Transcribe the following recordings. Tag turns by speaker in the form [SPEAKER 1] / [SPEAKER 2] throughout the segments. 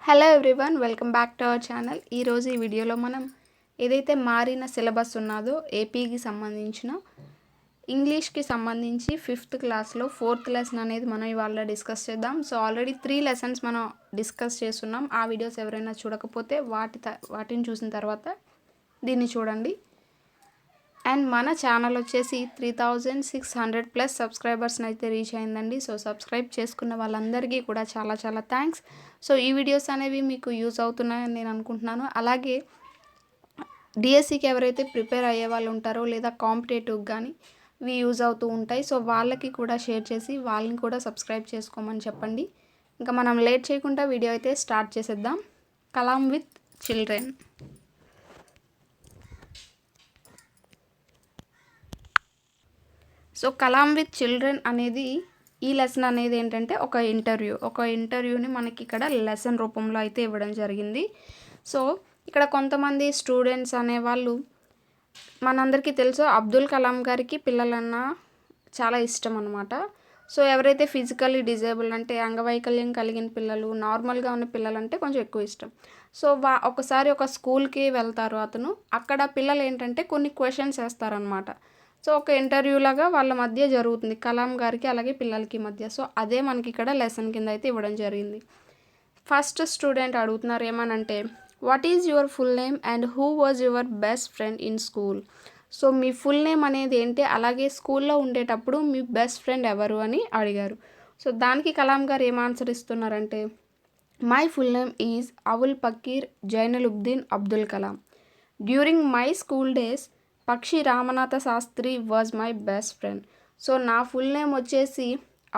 [SPEAKER 1] Hello everyone, welcome back to our channel. ఈరోజు ఈ వీడియోలో మనం ఏదైతే మారిన సిలబస్ ఉన్నదో ఏపీకి సంబంధించిన ఇంగ్లీష్కి సంబంధించి 5th క్లాస్లో 4th లెసన్ అనేది మనం ఇవాళ డిస్కస్ చేద్దాం. సో ఆల్రెడీ 3 లెసన్స్ మనం డిస్కస్ చేస్తున్నాం. ఆ వీడియోస్ ఎవరైనా చూడకపోతే వాటిని చూసిన తర్వాత దీన్ని చూడండి. అండ్ మన ఛానల్ వచ్చేసి 3600+ సబ్స్క్రైబర్స్ని అయితే రీచ్ అయిందండి. సో సబ్స్క్రైబ్ చేసుకున్న వాళ్ళందరికీ కూడా చాలా చాలా థ్యాంక్స్. సో ఈ వీడియోస్ అనేవి మీకు యూజ్ అవుతున్నాయని నేను అనుకుంటున్నాను. అలాగే డిఎస్సికి ఎవరైతే ప్రిపేర్ అయ్యే వాళ్ళు ఉంటారో లేదా కాంపిటేటివ్కి కానీ ఇవి యూజ్ అవుతూ ఉంటాయి. సో వాళ్ళకి కూడా షేర్ చేసి వాళ్ళని కూడా సబ్స్క్రైబ్ చేసుకోమని చెప్పండి. ఇంకా మనం లేట్ చేయకుండా వీడియో అయితే స్టార్ట్ చేసేద్దాం. Kalam with children. So Kalam with children అనేది ఈ లెసన్ అనేది ఏంటంటే ఒక ఇంటర్వ్యూని మనకి ఇక్కడ లెసన్ రూపంలో అయితే ఇవ్వడం జరిగింది. సో ఇక్కడ కొంతమంది స్టూడెంట్స్ అనేవాళ్ళు, మనందరికీ తెలుసు అబ్దుల్ కలాం గారికి పిల్లలన్నా చాలా ఇష్టం అనమాట. సో ఎవరైతే ఫిజికల్లీ డిజేబుల్ అంటే అంగవైకల్యం కలిగిన పిల్లలు, నార్మల్గా ఉన్న పిల్లలు అంటే కొంచెం ఎక్కువ ఇష్టం. సో ఒకసారి ఒక స్కూల్కి వెళ్తారు అతను. అక్కడ పిల్లలు ఏంటంటే కొన్ని క్వశ్చన్స్ వేస్తారనమాట. సో ఒక ఇంటర్వ్యూ లాగా వాళ్ళ మధ్య జరుగుతుంది, కలాం గారికి అలాగే పిల్లలకి మధ్య. సో అదే మనకి ఇక్కడ లెసన్ కింద అయితే ఇవ్వడం జరిగింది. ఫస్ట్ స్టూడెంట్ అడుగుతున్నారు ఏమనంటే, what is your full name and who was your best friend in school. So me full name అనేది ఏంటి, అలాగే స్కూల్లో ఉండేటప్పుడు మీ బెస్ట్ ఫ్రెండ్ ఎవరు అని అడిగారు. సో దానికి కలాం గారు ఏం ఆన్సర్ ఇస్తున్నారంటే, my full name is Avul Pakir Jainulabdeen Abdul Kalam. During my school days Pakshi Ramanatha Sastry was my best friend. So నా ఫుల్ నేమ్ వచ్చేసి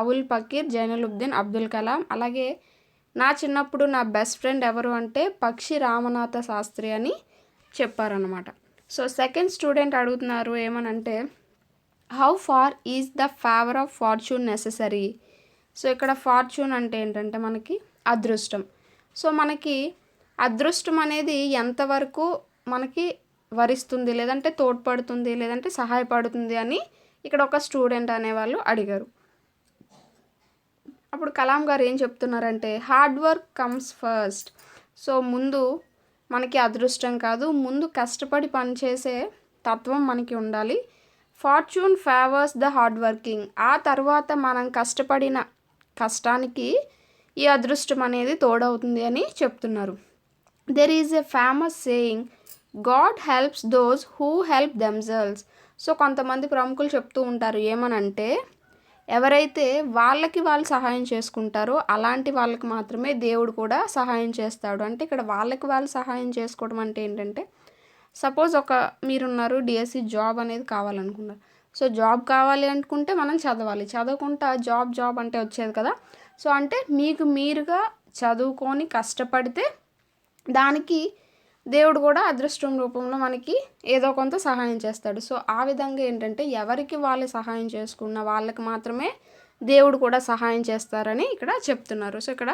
[SPEAKER 1] అవుల్ పకీర్ జైనులుబ్దీన్ అబ్దుల్ కలాం. అలాగే నా చిన్నప్పుడు నా బెస్ట్ ఫ్రెండ్ ఎవరు అంటే పక్షి రామనాథ శాస్త్రి అని చెప్పారనమాట. సో సెకండ్ స్టూడెంట్ అడుగుతున్నారు ఏమనంటే, how far is the favour of fortune necessary. So ఇక్కడ ఫార్చ్యూన్ అంటే ఏంటంటే మనకి అదృష్టం. సో మనకి అదృష్టం అనేది ఎంతవరకు మనకి వరిస్తుంది, లేదంటే తోడ్పడుతుంది, లేదంటే సహాయపడుతుంది అని ఇక్కడ ఒక స్టూడెంట్ అనేవాళ్ళు అడిగారు. అప్పుడు కలాం గారు ఏం చెప్తున్నారంటే, hard work comes first. So ముందు మనకి అదృష్టం కాదు, ముందు కష్టపడి పనిచేసే తత్వం మనకి ఉండాలి. Fortune favours the hard working. ఆ తర్వాత మనం కష్టపడిన కష్టానికి ఈ అదృష్టం అనేది తోడవుతుంది అని చెప్తున్నారు. There is a famous saying, God helps those who help themselves. So కొంతమంది ప్రముఖులు చెప్తూ ఉంటారు ఏమనంటే, ఎవరైతే వాళ్ళకి వాళ్ళు సహాయం చేసుకుంటారో అలాంటి వాళ్ళకి మాత్రమే దేవుడు కూడా సహాయం చేస్తాడు. అంటే ఇక్కడ వాళ్ళకి వాళ్ళు సహాయం చేసుకోవడం అంటే ఏంటంటే, సపోజ్ మీరున్నారు డిఎస్సి జాబ్ అనేది కావాలనుకున్నారు. సో జాబ్ కావాలి అనుకుంటే మనం చదవాలి, చదవకుండా జాబ్ అంటే వచ్చేది కదా. సో అంటే మీకు మీరుగా చదువుకొని కష్టపడితే దానికి దేవుడు కూడా అదృష్టం రూపంలో మనకి ఏదో కొంత సహాయం చేస్తాడు. సో ఆ విధంగా ఏంటంటే ఎవరికి వాళ్ళు సహాయం చేసుకున్న వాళ్ళకి మాత్రమే దేవుడు కూడా సహాయం చేస్తారని ఇక్కడ చెప్తున్నారు. సో ఇక్కడ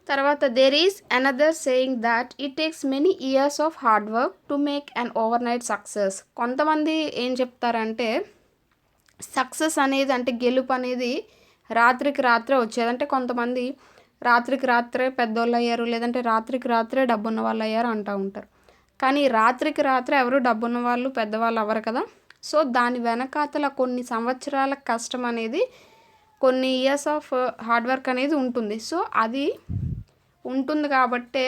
[SPEAKER 1] తర్వాత there is another saying that it takes many years of hard work to make an overnight success. కొంతమంది ఏం చెప్తారంటే, సక్సెస్ అనేది అంటే గెలుపు అనేది రాత్రికి రాత్రే వచ్చేది. అంటే కొంతమంది రాత్రికి రాత్రే పెద్దోళ్ళు అయ్యారు, లేదంటే రాత్రికి రాత్రే డబ్బున్న వాళ్ళు అయ్యారు అంటూ ఉంటారు. కానీ రాత్రికి రాత్రే ఎవరు డబ్బున్న వాళ్ళు పెద్దవాళ్ళు అవ్వరు కదా. సో దాని వెనకాతల కొన్ని సంవత్సరాల కష్టం అనేది, కొన్ని ఇయర్స్ ఆఫ్ హార్డ్ వర్క్ అనేది ఉంటుంది. సో అది ఉంటుంది కాబట్టే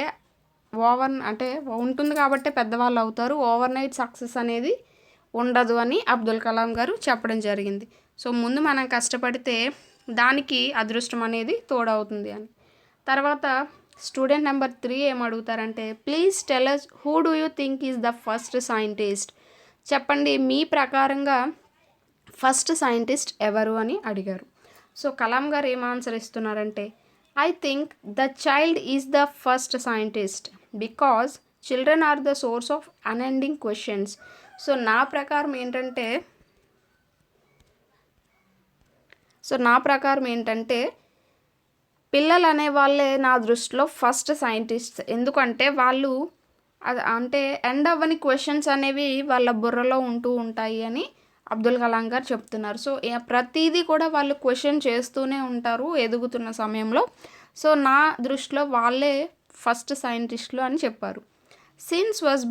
[SPEAKER 1] పెద్దవాళ్ళు అవుతారు. ఓవర్ నైట్ సక్సెస్ అనేది ఉండదు అని అబ్దుల్ కలాం గారు చెప్పడం జరిగింది. సో ముందు మనం కష్టపడితే దానికి అదృష్టం అనేది తోడవుతుంది అని. తర్వాత స్టూడెంట్ నెంబర్ 3 ఏం అడుగుతారంటే, please tell us who do you think is the first scientist. చెప్పండి మీ ప్రకారంగా ఫస్ట్ సైంటిస్ట్ ఎవరు అని అడిగారు. సో కలాం గారు ఏం ఆన్సర్ ఇస్తున్నారంటే, I think the child is the first scientist because children are the source of unending questions. So నా ప్రకారం ఏంటంటే పిల్లలు అనే వాళ్ళే నా దృష్టిలో ఫస్ట్ సైంటిస్ట్. ఎందుకంటే వాళ్ళు అంటే ఎండ్ అవ్వని క్వశ్చన్స్ అనేవి వాళ్ళ బుర్రలో ఉంటూ ఉంటాయి అని అబ్దుల్ కలాం గారు చెప్తున్నారు. సో ప్రతిదీ కూడా వాళ్ళు క్వశ్చన్ చేస్తూనే ఉంటారు ఎదుగుతున్న సమయంలో. సో నా దృష్టిలో వాళ్ళే ఫస్ట్ సైంటిస్టులు అని చెప్పారు. Science was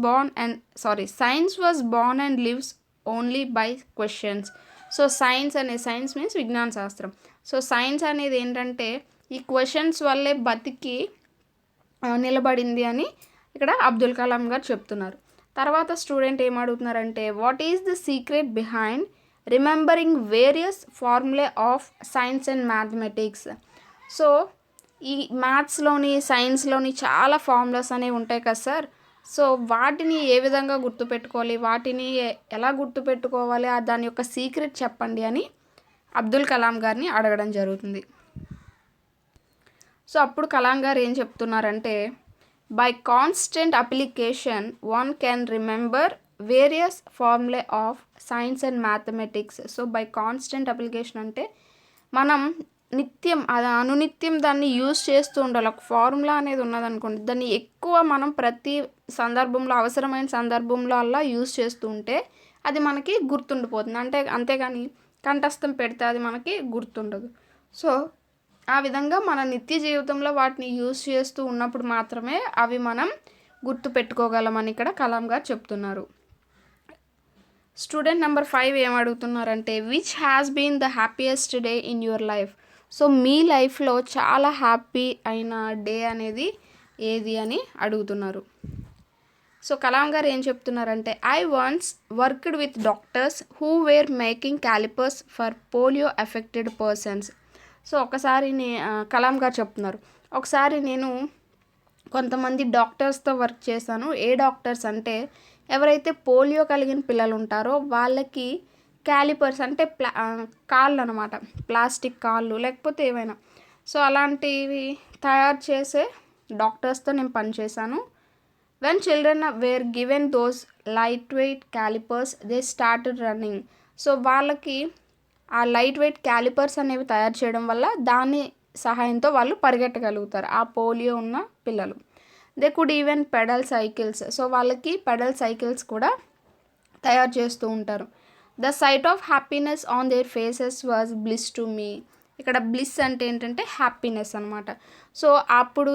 [SPEAKER 1] Born and lives only by questions. So science means విజ్ఞాన శాస్త్రం. సో సైన్స్ అనేది ఏంటంటే ఈ క్వశ్చన్స్ వల్లే బతికి నిలబడింది అని ఇక్కడ అబ్దుల్ కలాం గారు చెప్తున్నారు. తర్వాత స్టూడెంట్ ఏమడుగుతున్నారంటే what is the secret behind remembering various formulae of science and mathematics. So ఈ మ్యాథ్స్లోని సైన్స్లోని చాలా ఫార్ములాస్ అనేవి ఉంటాయి కదా సార్. సో వాటిని ఏ విధంగా గుర్తుపెట్టుకోవాలి, వాటిని ఎలా గుర్తుపెట్టుకోవాలి, దాని యొక్క సీక్రెట్ చెప్పండి అని అబ్దుల్ కలాం గారిని అడగడం జరుగుతుంది. సో అప్పుడు కలాం గారు ఏం చెప్తున్నారంటే by constant application one can remember various formulae of science and mathematics. So by constant application అంటే మనం నిత్యం అనునిత్యం దాన్ని యూజ్ చేస్తూ ఉండాలి. ఒక ఫార్ములా అనేది ఉన్నదనుకోండి, దాన్ని ఎక్కువ మనం ప్రతి సందర్భంలో అవసరమైన సందర్భంలో అలా యూజ్ చేస్తూ ఉంటే అది మనకి గుర్తుండిపోతుంది. అంతేగాని కంఠస్థం పెడితే అది మనకి గుర్తుండదు. సో ఆ విధంగా మన నిత్య జీవితంలో వాటిని యూజ్ చేస్తూ ఉన్నప్పుడు మాత్రమే అవి మనం గుర్తుపెట్టుకోగలమని ఇక్కడ కలాం గారు చెప్తున్నారు. స్టూడెంట్ నెంబర్ 5 ఏమడుగుతున్నారంటే which has been the happiest day in your life. So మీ లైఫ్లో చాలా హ్యాపీ అయిన డే అనేది ఏది అని అడుగుతున్నారు. సో కలాం గారు ఏం చెప్తున్నారంటే I once worked with doctors who were making callipers for polio affected persons. So Kalam గారు చెప్తున్నారు ఒకసారి నేను కొంతమంది డాక్టర్స్తో వర్క్ చేశాను. ఏ డాక్టర్స్ అంటే ఎవరైతే పోలియో కలిగిన పిల్లలు ఉంటారో వాళ్ళకి క్యాలిపర్స్ అంటే కాళ్ళు అనమాట, ప్లాస్టిక్ కాళ్ళు లేకపోతే ఏవైనా, సో అలాంటివి తయారు చేసే డాక్టర్స్తో నేను పనిచేశాను. When children wear given those light weight callipers they started running. So వాళ్ళకి ఆ లైట్ వెయిట్ క్యాలిపర్స్ అనేవి తయారు చేయడం వల్ల దాని సహాయంతో వాళ్ళు పరిగెట్టగలుగుతారు ఆ పోలియో ఉన్న పిల్లలు. They could even pedal cycles. So వాళ్ళకి పెడల్ సైకిల్స్ కూడా తయారు చేస్తూ ఉంటారు. The sight of happiness on their faces was bliss to me. ఇక్కడ బ్లిస్ అంటే ఏంటంటే హ్యాపీనెస్ అనమాట. సో అప్పుడు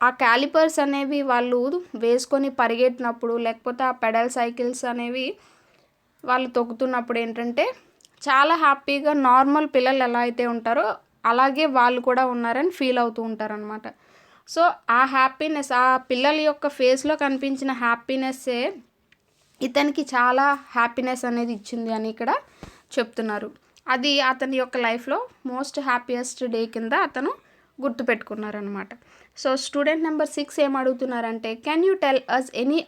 [SPEAKER 1] ఆ క్యాలిపర్స్ అనేవి వాళ్ళు వేసుకొని పరిగెట్టినప్పుడు లేకపోతే ఆ పెడల్ సైకిల్స్ అనేవి వాళ్ళు తొక్కుతున్నప్పుడు ఏంటంటే చాలా హ్యాపీగా నార్మల్ పిల్లలు ఎలా అయితే ఉంటారో అలాగే వాళ్ళు కూడా ఉన్నారని ఫీల్ అవుతూ ఉంటారనమాట. సో ఆ హ్యాపీనెస్ ఆ పిల్లల యొక్క ఫేస్లో కనిపించిన హ్యాపీనెస్సే ఇతనికి చాలా హ్యాపీనెస్ అనేది ఇచ్చింది అని ఇక్కడ చెప్తున్నారు. అది అతని యొక్క లైఫ్లో మోస్ట్ హ్యాపీయెస్ట్ డే కింద అతను గుర్తుపెట్టుకున్నారనమాట. సో స్టూడెంట్ నెంబర్ 6 ఏం అడుగుతున్నారంటే can you tell us any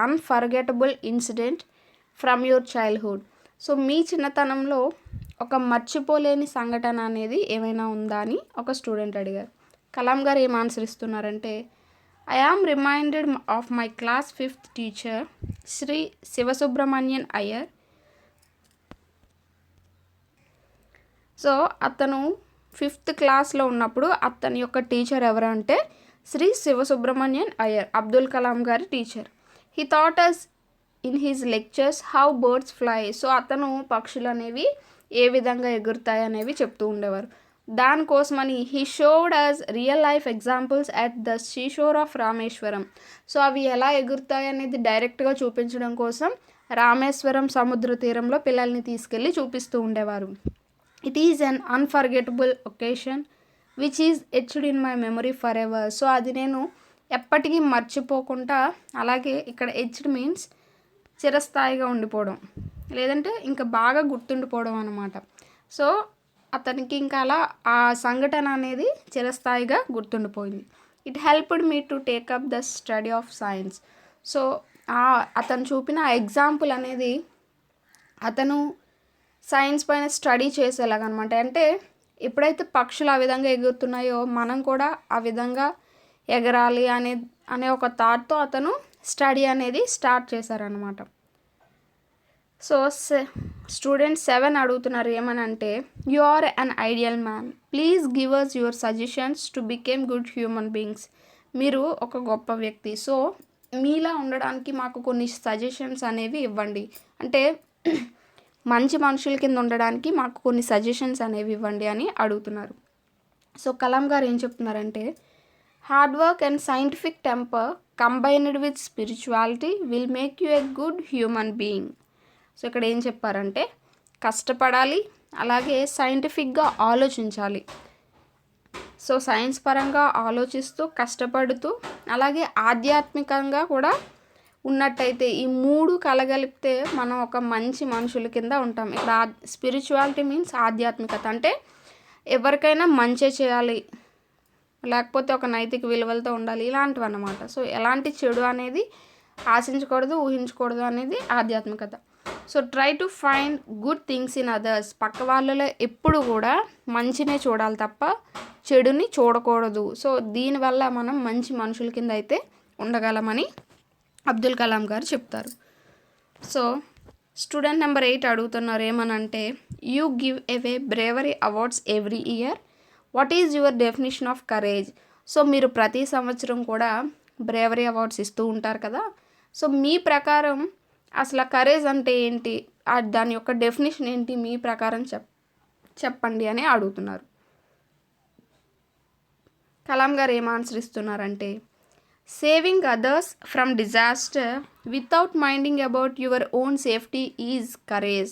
[SPEAKER 1] unforgettable incident from your childhood. So మీ చిన్నతనంలో ఒక మర్చిపోలేని సంఘటన అనేది ఏమైనా ఉందా అని ఒక స్టూడెంట్ అడిగారు. కలాం గారు ఏం ఆన్సర్ ఇస్తున్నారంటే I am reminded of my class 5th teacher Shri Sivasubramania Iyer. So అతను 5th క్లాస్లో ఉన్నప్పుడు అతని యొక్క టీచర్ ఎవరంటే శ్రీ శివసుబ్రహ్మణ్యన్ అయ్యర్, అబ్దుల్ కలాం గారి teacher. He thought us in his lectures how birds fly. So అతను పక్షులు అనేవి ఏ విధంగా ఎగురుతాయి అనేవి చెప్తూ ఉండేవారు. దానికోసమని he showed us real life examples at the seashore of Rameswaram. So అవి ఎలా ఎగురుతాయి అనేది డైరెక్ట్గా చూపించడం కోసం రామేశ్వరం సముద్ర తీరంలో పిల్లల్ని తీసుకెళ్ళి చూపిస్తూ ఉండేవారు. It is an unforgettable occasion which is etched in my memory forever. So అది నేను ఎప్పటికీ మర్చిపోకుండా, అలాగే ఇక్కడ ఎచ్డ్ మీన్స్ చిరస్థాయిగా ఉండిపోవడం లేదంటే ఇంకా బాగా గుర్తుండిపోవడం అనమాట. సో అతనికి ఇంకా అలా ఆ సంఘటన అనేది చిరస్థాయిగా గుర్తుండిపోయింది. It helped me to take up the study of science. So అతను చూపిన ఎగ్జాంపుల్ అనేది అతను సైన్స్ పైన స్టడీ చేసేలాగనమాట. అంటే ఎప్పుడైతే పక్షులు ఆ విధంగా ఎగురుతున్నాయో మనం కూడా ఆ విధంగా ఎగరాలి అనే ఒక థాట్తో అతను స్టడీ అనేది స్టార్ట్ చేశారనమాట. సో స్టూడెంట్ 7 అడుగుతున్నారు ఏమనంటే you are an ideal man, please give us your suggestions to became good human beings. మీరు ఒక గొప్ప వ్యక్తి, సో మీలా ఉండడానికి మాకు కొన్ని సజెషన్స్ అనేవి ఇవ్వండి. అంటే మంచి మనుషుల కింద ఉండడానికి మాకు కొన్ని సజెషన్స్ అనేవి ఇవ్వండి అని అడుగుతున్నారు. సో కలాం గారు ఏం చెప్తున్నారంటే hard work and scientific temper combined with spirituality will make you a good human being. So ఇక్కడ ఏం చెప్పారంటే కష్టపడాలి, అలాగే సైంటిఫిక్గా ఆలోచించాలి. సో సైన్స్ పరంగా ఆలోచిస్తూ కష్టపడుతూ అలాగే ఆధ్యాత్మికంగా కూడా ఉన్నట్టయితే ఈ మూడు కలగలిపితే మనం ఒక మంచి మనుషుల కింద ఉంటాం. ఇక్కడ స్పిరిచువాలిటీ మీన్స్ ఆధ్యాత్మికత, అంటే ఎవరికైనా మంచి చేయాలి, లేకపోతే ఒక నైతిక విలువలతో ఉండాలి, ఇలాంటివి అన్నమాట. సో ఎలాంటి చెడు అనేది ఆశించకూడదు, ఊహించకూడదు అనేది ఆధ్యాత్మికత. So try to find good things in others. పక్క వాళ్ళలో ఎప్పుడు కూడా మంచినే చూడాలి తప్ప చెడుని చూడకూడదు. సో దీనివల్ల మనం మంచి మనుషుల కింద అయితే ఉండగలమని అబ్దుల్ కలాం గారు చెప్తారు. సో స్టూడెంట్ నెంబర్ 8 అడుగుతున్నారు ఏమనంటే you give away bravery awards every year, what is your definition of courage. So మీరు ప్రతి సంవత్సరం కూడా బ్రేవరీ అవార్డ్స్ ఇస్తూ ఉంటారు కదా. సో మీ ప్రకారం అసలు కరేజ్ అంటే ఏంటి, దాని యొక్క డెఫినేషన్ ఏంటి మీ ప్రకారం చెప్పండి అని అడుగుతున్నారు. కలాం గారు ఏం ఆన్సర్ ఇస్తున్నారంటే saving others from disaster without minding about your own safety is courage.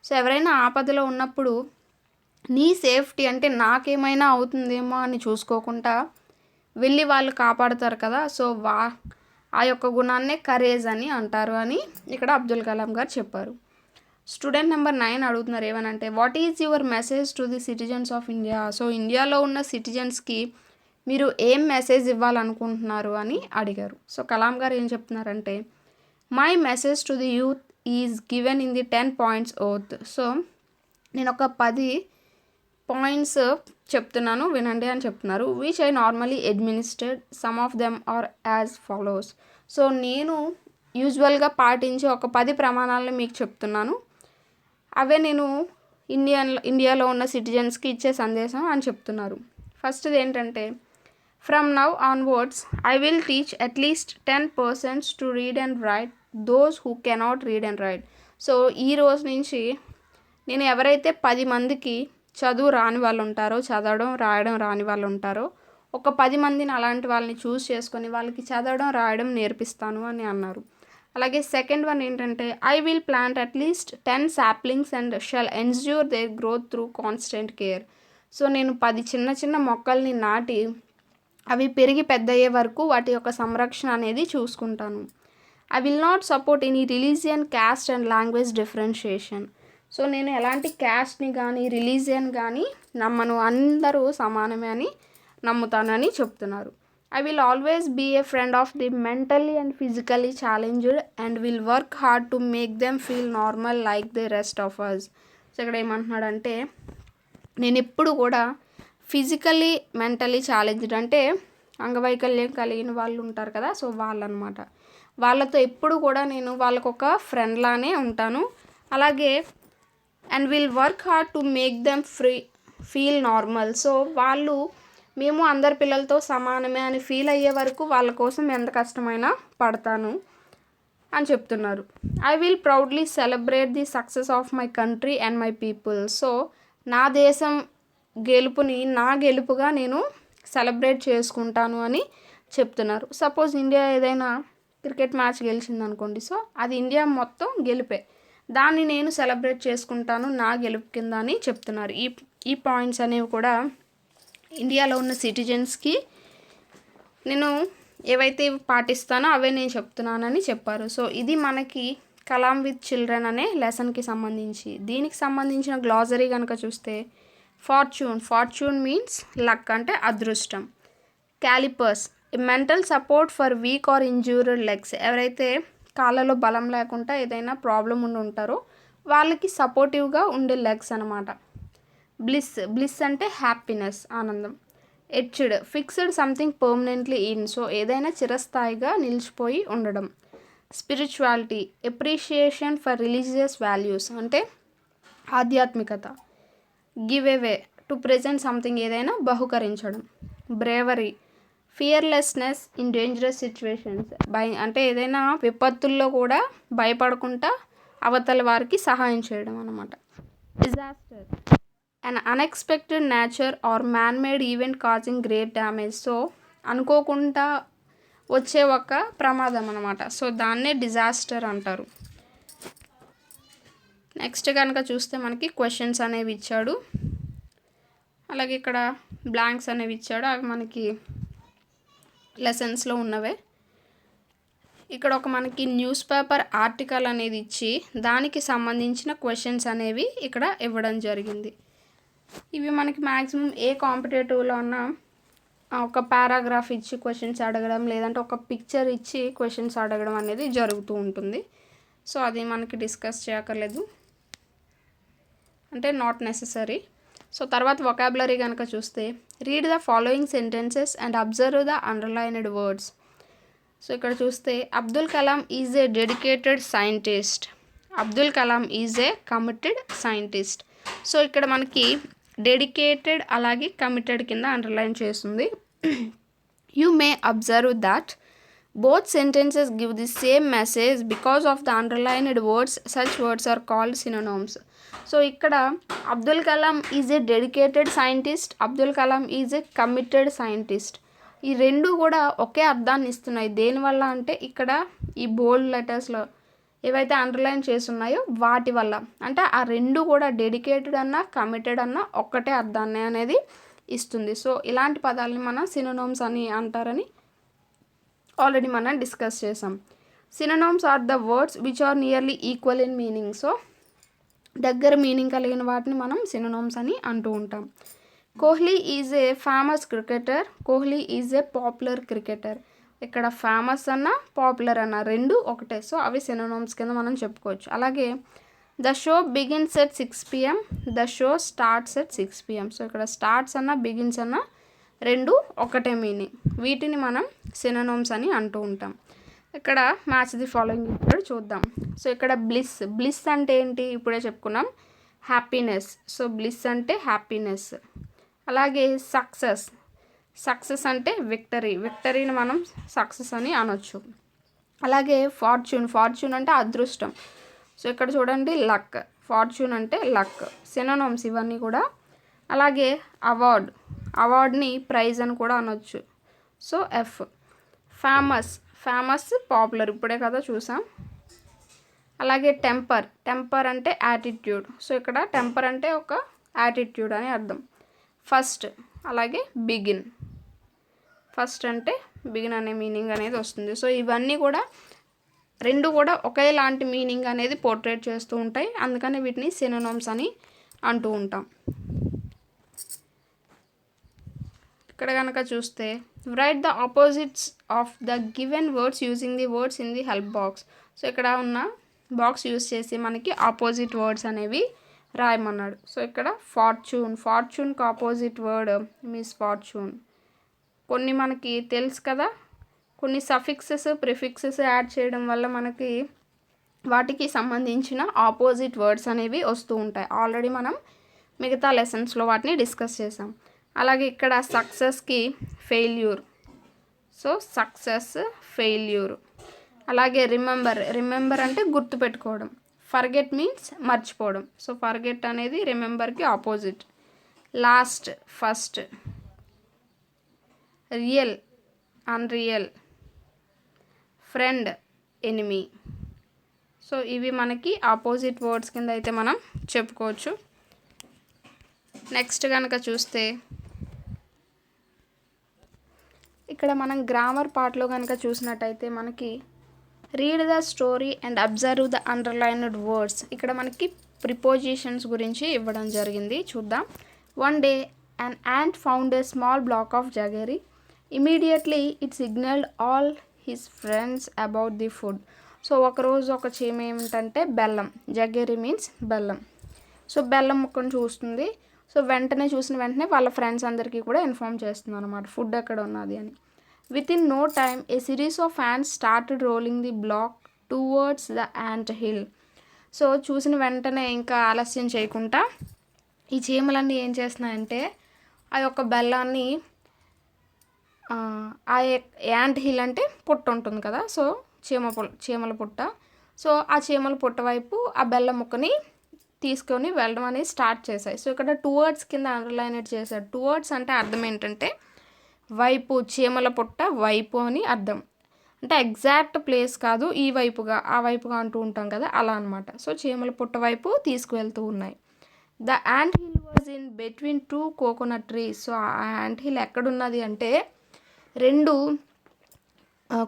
[SPEAKER 1] So ఎవరైనా ఆపదలో ఉన్నప్పుడు నీ సేఫ్టీ అంటే నాకేమైనా అవుతుందేమో అని చూసుకోకుండా వెళ్ళి వాళ్ళు కాపాడుతారు కదా. సో ఆ యొక్క గుణాన్నే కరేజ్ అని అంటారు అని ఇక్కడ అబ్దుల్ కలాం గారు చెప్పారు. స్టూడెంట్ నెంబర్ 9 అడుగుతున్నారు ఏమనంటే what is your message to the citizens of India. So ఇండియాలో ఉన్న సిటిజన్స్కి మీరు ఏం మెసేజ్ ఇవ్వాలనుకుంటున్నారు అని అడిగారు. సో కలాం గారు ఏం చెప్తున్నారంటే my message to the youth is given in the 10 points oath. So నేను ఒక 10 పాయింట్స్ చెప్తున్నాను వినండి అని చెప్తున్నారు. Which I normally administered, some of them are as follows. So నేను యూజువల్గా పాటించే ఒక 10 ప్రమాణాలను మీకు చెప్తున్నాను. అవే నేను ఇండియాలో ఉన్న సిటిజన్స్కి ఇచ్చే సందేశం అని చెప్తున్నారు. ఫస్ట్ది ఏంటంటే from now onwards I will teach at least 10% to read and right those who cannot read and right. So ఈ రోజు నుంచి నేను ఎవరైతే 10 మందికి చదువు రాని వాళ్ళు ఉంటారో, చదవడం రాయడం రాని వాళ్ళు ఉంటారో, ఒక 10 మందిని అలాంటి వాళ్ళని చూస్ చేసుకొని వాళ్ళకి చదవడం రాయడం నేర్పిస్తాను అని అన్నారు. అలాగే సెకండ్ వన్ ఏంటంటే I will plant at least 10 saplings and shall ensure their growth through constant care. So నేను 10 చిన్న చిన్న మొక్కల్ని నాటి అవి పెరిగి పెద్ద అయ్యే వరకు వాటి యొక్క సంరక్షణ అనేది చూసుకుంటాను. I will not support any religion, caste and language differentiation. So నేను ఎలాంటి క్యాస్ట్ని కానీ రిలీజియన్ కానీ నమ్మను, అందరూ సమానమే అని నమ్ముతానని చెప్తున్నారు. I will always be a friend of the mentally and physically challenged and will work hard to make them feel normal like the rest of us. So ఇక్కడ ఏమంటున్నాడంటే నేను ఎప్పుడు కూడా ఫిజికల్లీ మెంటలీ ఛాలెంజ్డ్ అంటే అంగవైకల్యం కలిగిన వాళ్ళు ఉంటారు కదా, సో వాళ్ళనమాట. వాళ్ళతో ఎప్పుడు కూడా నేను వాళ్ళకు ఒక ఫ్రెండ్లానే ఉంటాను. అలాగే and will work hard to make them feel normal. So వాళ్ళు మేము అందరి పిల్లలతో సమానమే అని ఫీల్ అయ్యే వరకు వాళ్ళ కోసం ఎంత కష్టమైనా పడతాను అని చెప్తున్నారు. I will proudly celebrate the success of my country and my people. So నా దేశం గెలుపుని నా గెలుపుగా నేను సెలబ్రేట్ చేసుకుంటాను అని చెప్తున్నారు. సపోజ్ ఇండియా ఏదైనా క్రికెట్ మ్యాచ్ గెలిచిందనుకోండి, సో అది ఇండియా మొత్తం గెలిపే, దాన్ని నేను సెలబ్రేట్ చేసుకుంటాను నా గెలుపు కింద అని చెప్తున్నారు. ఈ పాయింట్స్ అనేవి కూడా ఇండియాలో ఉన్న సిటిజన్స్కి నేను ఏవైతే పాటిస్తానో అవే నేను చెప్తున్నానని చెప్పారు. సో ఇది మనకి కలాం విత్ చిల్డ్రన్ అనే లెసన్కి సంబంధించి. దీనికి సంబంధించిన గ్లాజరీ కనుక చూస్తే ఫార్చ్యూన్ మీన్స్ లక్ అంటే అదృష్టం. Callipers mental support for week or injured legs. ఎవరైతే కాళ్ళలో బలం లేకుండా ఏదైనా ప్రాబ్లం ఉండి ఉంటారో వాళ్ళకి సపోర్టివ్గా ఉండే లెగ్స్ అనమాట. బ్లిస్ అంటే హ్యాపీనెస్, ఆనందం. Edged fixed something permanently in. So ఏదైనా చిరస్థాయిగా నిలిచిపోయి ఉండడం. Spirituality appreciation for religious values అంటే ఆధ్యాత్మికత. Give away to present something ఏదైనా బహుకరించడం. Bravery fearlessness in dangerous situations. అంటే ఏదైనా విపత్తుల్లో కూడా భయపడకుండా అవతల వారికి సహాయం చేయడం అన్నమాట. Disaster an unexpected nature or man made event causing great damage. So అనుకోకుండా వచ్చే ఒక ప్రమాదం అనమాట. సో దాన్నే డిజాస్టర్ అంటారు. నెక్స్ట్ కనుక చూస్తే మనకి క్వశ్చన్స్ అనేవి ఇచ్చాడు, అలాగే ఇక్కడ బ్లాంక్స్ అనేవి ఇచ్చాడు. అవి మనకి లెసన్స్లో ఉన్నవే. ఇక్కడ ఒక మనకి న్యూస్ పేపర్ ఆర్టికల్ అనేది ఇచ్చి దానికి సంబంధించిన క్వశ్చన్స్ అనేవి ఇక్కడ ఇవ్వడం జరిగింది. ఇవి మనకి మ్యాక్సిమం ఏ కాంపిటేటివ్లో ఉన్న ఒక పారాగ్రాఫ్ ఇచ్చి క్వశ్చన్స్ అడగడం, లేదంటే ఒక పిక్చర్ ఇచ్చి క్వశ్చన్స్ అడగడం అనేది జరుగుతూ ఉంటుంది. సో అది మనకి డిస్కస్ చేయక్కర్లేదు, అంటే నాట్ నెససరీ. సో తర్వాత వొకాబులరీ కనుక చూస్తే read the following sentences and observe the underlined words. So ఇక్కడ చూస్తే Abdul Kalam is a dedicated scientist. Abdul Kalam is a committed scientist. So ఇక్కడ మనకి డెడికేటెడ్ అలాగే కమిటెడ్ కింద అండర్లైన్ చేస్తుంది. You may observe that both sentences give the same message because of the underlined words. Such words are called synonyms. So ఇక్కడ Abdul Kalam is a dedicated scientist, Abdul Kalam is a committed scientist. ఈ రెండు కూడా ఒకే అర్థాన్ని ఇస్తున్నాయి. దేనివల్ల అంటే ఇక్కడ ఈ బోల్డ్ లెటర్స్లో ఏవైతే అండర్లైన్ చేస్తున్నాయో వాటి వల్ల. అంటే ఆ రెండు కూడా డెడికేటెడ్ అన్న కమిటెడ్ అన్న ఒక్కటే అర్థాన్ని అనేది ఇస్తుంది. సో ఇలాంటి పదాలని మనం సినోనిమ్స్ అని అంటారని ఆల్రెడీ మనం డిస్కస్ చేసాం. Synonyms are the words which are nearly equal in meaning. So దగ్గర మీనింగ్ కలిగిన వాటిని మనం సినోనిమ్స్ అని అంటూ ఉంటాం. Kohli is a famous cricketer, Kohli is a popular cricketer. ఇక్కడ ఫేమస్ అన్న పాపులర్ అన్న రెండు ఒకటే. సో అవి సినోనిమ్స్ కింద మనం చెప్పుకోవచ్చు. అలాగే the show begins at 6 PM, the show starts at 6 PM. So ఇక్కడ స్టార్ట్స్ అన్న బిగిన్స్ అన్న రెండు ఒకటే మీనింగ్. వీటిని మనం సినోనిమ్స్ అని అంటూ ఉంటాం. ఇక్కడ మ్యాచ్ ది ఫాలోయింగ్ ఇప్పుడు చూద్దాం. సో ఇక్కడ బ్లిస్, బ్లిస్ అంటే ఏంటి ఇప్పుడే చెప్పుకున్నాం, హ్యాపీనెస్. సో బ్లిస్ అంటే హ్యాపీనెస్. అలాగే సక్సెస్, సక్సెస్ అంటే విక్టరీ, విక్టరీని మనం సక్సెస్ అని అనొచ్చు. అలాగే ఫార్చ్యూన్, ఫార్చ్యూన్ అంటే అదృష్టం. సో ఇక్కడ చూడండి లక్, ఫార్చ్యూన్ అంటే లక్. సినోనిమ్స్ ఇవన్నీ కూడా. అలాగే అవార్డ్, అవార్డ్ని ప్రైజ్ అని కూడా అనొచ్చు. So F. Famous, famous popular, ఇప్పుడే కదా చూసాం. అలాగే టెంపర్, టెంపర్ అంటే యాటిట్యూడ్. సో ఇక్కడ టెంపర్ అంటే ఒక యాటిట్యూడ్ అని అర్థం. ఫస్ట్, అలాగే బిగిన్, ఫస్ట్ అంటే బిగిన్ అనే మీనింగ్ అనేది వస్తుంది. సో ఇవన్నీ కూడా రెండు కూడా ఒకేలాంటి మీనింగ్ అనేది పోర్ట్రేట్ చేస్తూ ఉంటాయి. అందుకని వీటిని సినోనిమ్స్ అని అంటూ ఉంటాం. ఇక్కడ కనుక చూస్తే right the opposites of the given words using the words in the help box. So ఇక్కడ ఉన్న బాక్స్ యూజ్ చేసి మనకి ఆపోజిట్ వర్డ్స్ అనేవి రాయమన్నాడు. సో ఇక్కడ ఫార్చ్యూన్, ఫార్చ్యూన్కి ఆపోజిట్ వర్డ్ మిస్ఫార్చ్యూన్. కొన్ని మనకి తెలుసు కదా, కొన్ని సఫిక్సెస్ ప్రిఫిక్సెస్ యాడ్ చేయడం వల్ల మనకి వాటికి సంబంధించిన ఆపోజిట్ వర్డ్స్ అనేవి వస్తూ ఉంటాయి. ఆల్రెడీ మనం మిగతా లెసన్స్లో వాటిని డిస్కస్ చేసాం. అలాగే ఇక్కడ సక్సెస్కి ఫెయిల్యూర్. So success, failure. అలాగే రిమెంబర్, రిమెంబర్ అంటే గుర్తుపెట్టుకోవడం. ఫర్గెట్ మీన్స్ మర్చిపోవడం. సో ఫర్గెట్ అనేది రిమెంబర్కి opposite. Last, first. Real, unreal. Friend, enemy. So ఇవి మనకి ఆపోజిట్ వర్డ్స్ కింద అయితే మనం చెప్పుకోవచ్చు. నెక్స్ట్ కనుక చూస్తే ఇక్కడ మనం గ్రామర్ పార్ట్లో కనుక చూసినట్టయితే మనకి read the story and observe the underlined words. ఇక్కడ మనకి ప్రిపోజిషన్స్ గురించి ఇవ్వడం జరిగింది, చూద్దాం. One day an ant found a small block of jaggery. Immediately it signalled all his friends about the food. So ఒకరోజు ఒక చీమ ఏమిటంటే బెల్లం, జగరీ మీన్స్ బెల్లం. సో బెల్లం ముక్కను చూస్తుంది. సో వెంటనే చూసిన వెంటనే వాళ్ళ ఫ్రెండ్స్ అందరికీ కూడా ఇన్ఫామ్ చేస్తుంది అనమాట ఫుడ్ ఎక్కడ ఉన్నది అని. Within no time a series of ants started rolling the block towards the ant hill. So చూసిన వెంటనే ఇంకా ఆలస్యం చేయకుండా ఈ చీమలన్నీ ఏం చేస్తున్నాయంటే ఆ యొక్క బెల్లాన్ని, ఆ యాంట్ హిల్ అంటే పుట్ట ఉంటుంది కదా, సో చీమల పుట్ట. సో ఆ చీమల పుట్ట వైపు ఆ బెల్లం ముక్కని తీసుకొని వెళ్ళడం అనేది స్టార్ట్ చేశాయి. సో ఇక్కడ టువర్డ్స్ కింద అండర్లైన్ చేశాడు. టువర్డ్స్ అంటే అర్థం ఏంటంటే వైపు, చీమల పుట్ట వైపు అని అర్థం. అంటే ఎగ్జాక్ట్ ప్లేస్ కాదు, ఈ వైపుగా ఆ వైపుగా అంటూ ఉంటాం కదా, అలా అనమాట. సో చీమల పుట్ట వైపు తీసుకువెళ్తూ ఉన్నాయి. The ant hill was in between 2 coconut trees. So ఆ యాంట్ హిల్ ఎక్కడున్నది అంటే 2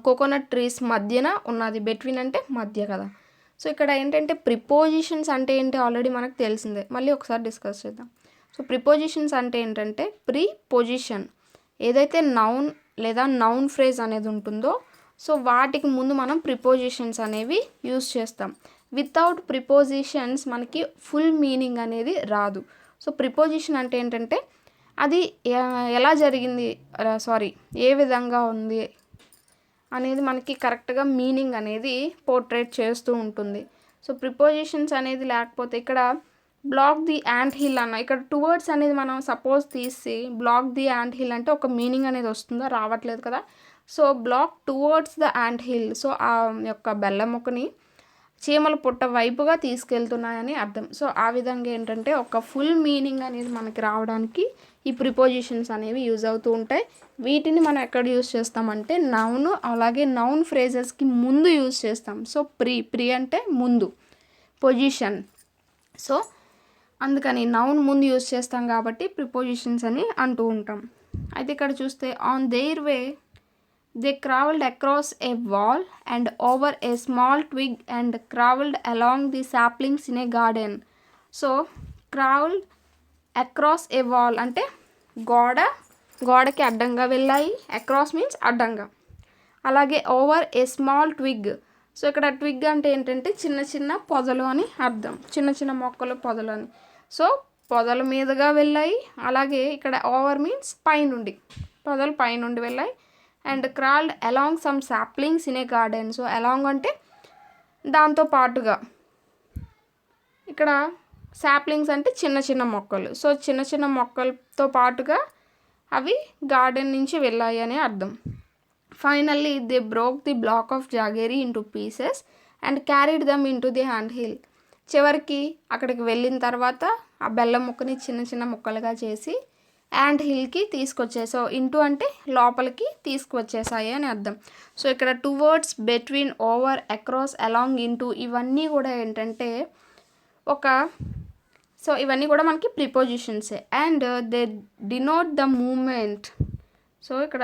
[SPEAKER 1] కోకోనట్ ట్రీస్ మధ్యన ఉన్నది. బిట్వీన్ అంటే మధ్య కదా. సో ఇక్కడ ఏంటంటే ప్రిపోజిషన్స్ అంటే ఏంటి ఆల్రెడీ మనకు తెలిసిందే, మళ్ళీ ఒకసారి డిస్కస్ చేద్దాం. సో ప్రిపోజిషన్స్ అంటే ఏంటంటే ప్రీపొజిషన్, ఏదైతే నౌన్ లేదా నౌన్ ఫ్రేజ్ అనేది ఉంటుందో సో వాటికి ముందు మనం ప్రిపోజిషన్స్ అనేవి యూస్ చేస్తాం. వితౌట్ ప్రిపోజిషన్స్ మనకి ఫుల్ మీనింగ్ అనేది రాదు. సో ప్రిపోజిషన్ అంటే ఏంటంటే అది ఎలా జరిగింది, ఏ విధంగా ఉంది అనేది మనకి కరెక్ట్గా మీనింగ్ అనేది పోర్ట్రేట్ చేస్తూ ఉంటుంది. సో ప్రిపోజిషన్స్ అనేది లేకపోతే ఇక్కడ బ్లాక్ ది యాంట్ హిల్ అన్న, ఇక్కడ టువర్డ్స్ అనేది మనం సపోజ్ తీసి బ్లాక్ ది యాంట్ హిల్ అంటే ఒక మీనింగ్ అనేది వస్తుందా, రావట్లేదు కదా. So block towards the ant hill, so ఆ యొక్క బెల్లం ముక్కని చీమల పుట్ట వైపుగా తీసుకెళ్తున్నాయని అర్థం. సో ఆ విధంగా ఏంటంటే ఒక ఫుల్ మీనింగ్ అనేది మనకి రావడానికి ఈ ప్రిపోజిషన్స్ అనేవి యూజ్ అవుతూ ఉంటాయి. వీటిని మనం ఎక్కడ యూజ్ చేస్తామంటే నౌన్, అలాగే నౌన్ ఫ్రేజెస్కి ముందు యూజ్ చేస్తాం. సో ప్రీ అంటే ముందు, పొజిషన్. సో అందుకని నౌన్ ముందు యూజ్ చేస్తాం కాబట్టి ప్రిపోజిషన్స్ అని అంటూ ఉంటాం. అయితే ఇక్కడ చూస్తే on their way they crawled across a wall and over a small twig and crawled along the saplings in a garden. So crawled across a wall అంటే గోడకి అడ్డంగా వెళ్ళాయి. అక్రాస్ మీన్స్ అడ్డంగా. అలాగే over a small twig, so ఇక్కడ twig అంటే ఏంటంటే చిన్న చిన్న పొదలు అని అర్థం, చిన్న చిన్న మొక్కలు పొదలు అని. సో పొదల మీదుగా వెళ్ళాయి. అలాగే ఇక్కడ ఓవర్ మీన్స్ పైనుండి, పొదలు పైనుండి వెళ్ళాయి. And crawled along some saplings in a garden. So along అంటే దాంతో పాటుగా, ఇక్కడ సాప్లింగ్స్ అంటే చిన్న చిన్న మొక్కలు. సో చిన్న చిన్న మొక్కలతో పాటుగా అవి గార్డెన్ నుంచి వెళ్ళాయి అని అర్థం. Finally they broke the block of jaggery into pieces and carried them into the ant hill. చివరికి అక్కడికి వెళ్ళిన తర్వాత ఆ బెల్లం ముక్కని చిన్న చిన్న ముక్కలుగా చేసి యాంట్ హిల్కి తీసుకొచ్చాయి. సో ఇంటూ అంటే లోపలికి తీసుకువచ్చేసాయి అని అర్థం. సో ఇక్కడ towards, between, over, across, along, into ఇవన్నీ కూడా ఏంటంటే సో ఇవన్నీ కూడా మనకి ప్రిపోజిషన్సే. And they denote the movement. So ఇక్కడ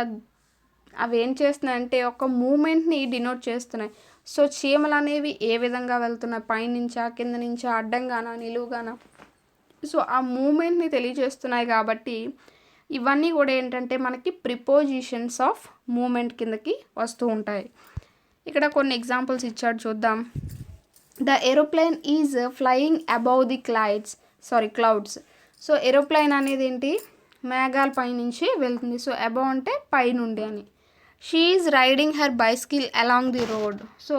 [SPEAKER 1] అవి ఏం చేస్తున్నాయంటే ఒక మూమెంట్ని డినోట్ చేస్తున్నాయి. సో చీమలు అనేవి ఏ విధంగా వెళ్తున్నాయి, పైనుంచా, కింద నుంచా, అడ్డంగానా, నిలువుగానా, సో ఆ మూమెంట్ని తెలియజేస్తున్నాయి. కాబట్టి ఇవన్నీ కూడా ఏంటంటే మనకి ప్రిపోజిషన్స్ ఆఫ్ మూమెంట్ కిందకి వస్తూ ఉంటాయి. ఇక్కడ కొన్ని ఎగ్జాంపుల్స్ ఇచ్చాడు, చూద్దాం. The aeroplane is flying above the clouds. So aeroplane అనేది ఏంటి, మేఘాల పైనుంచి వెళ్తుంది. సో అబౌవ్ అంటే పైనుండి అని. She is riding her bicycle along the road. So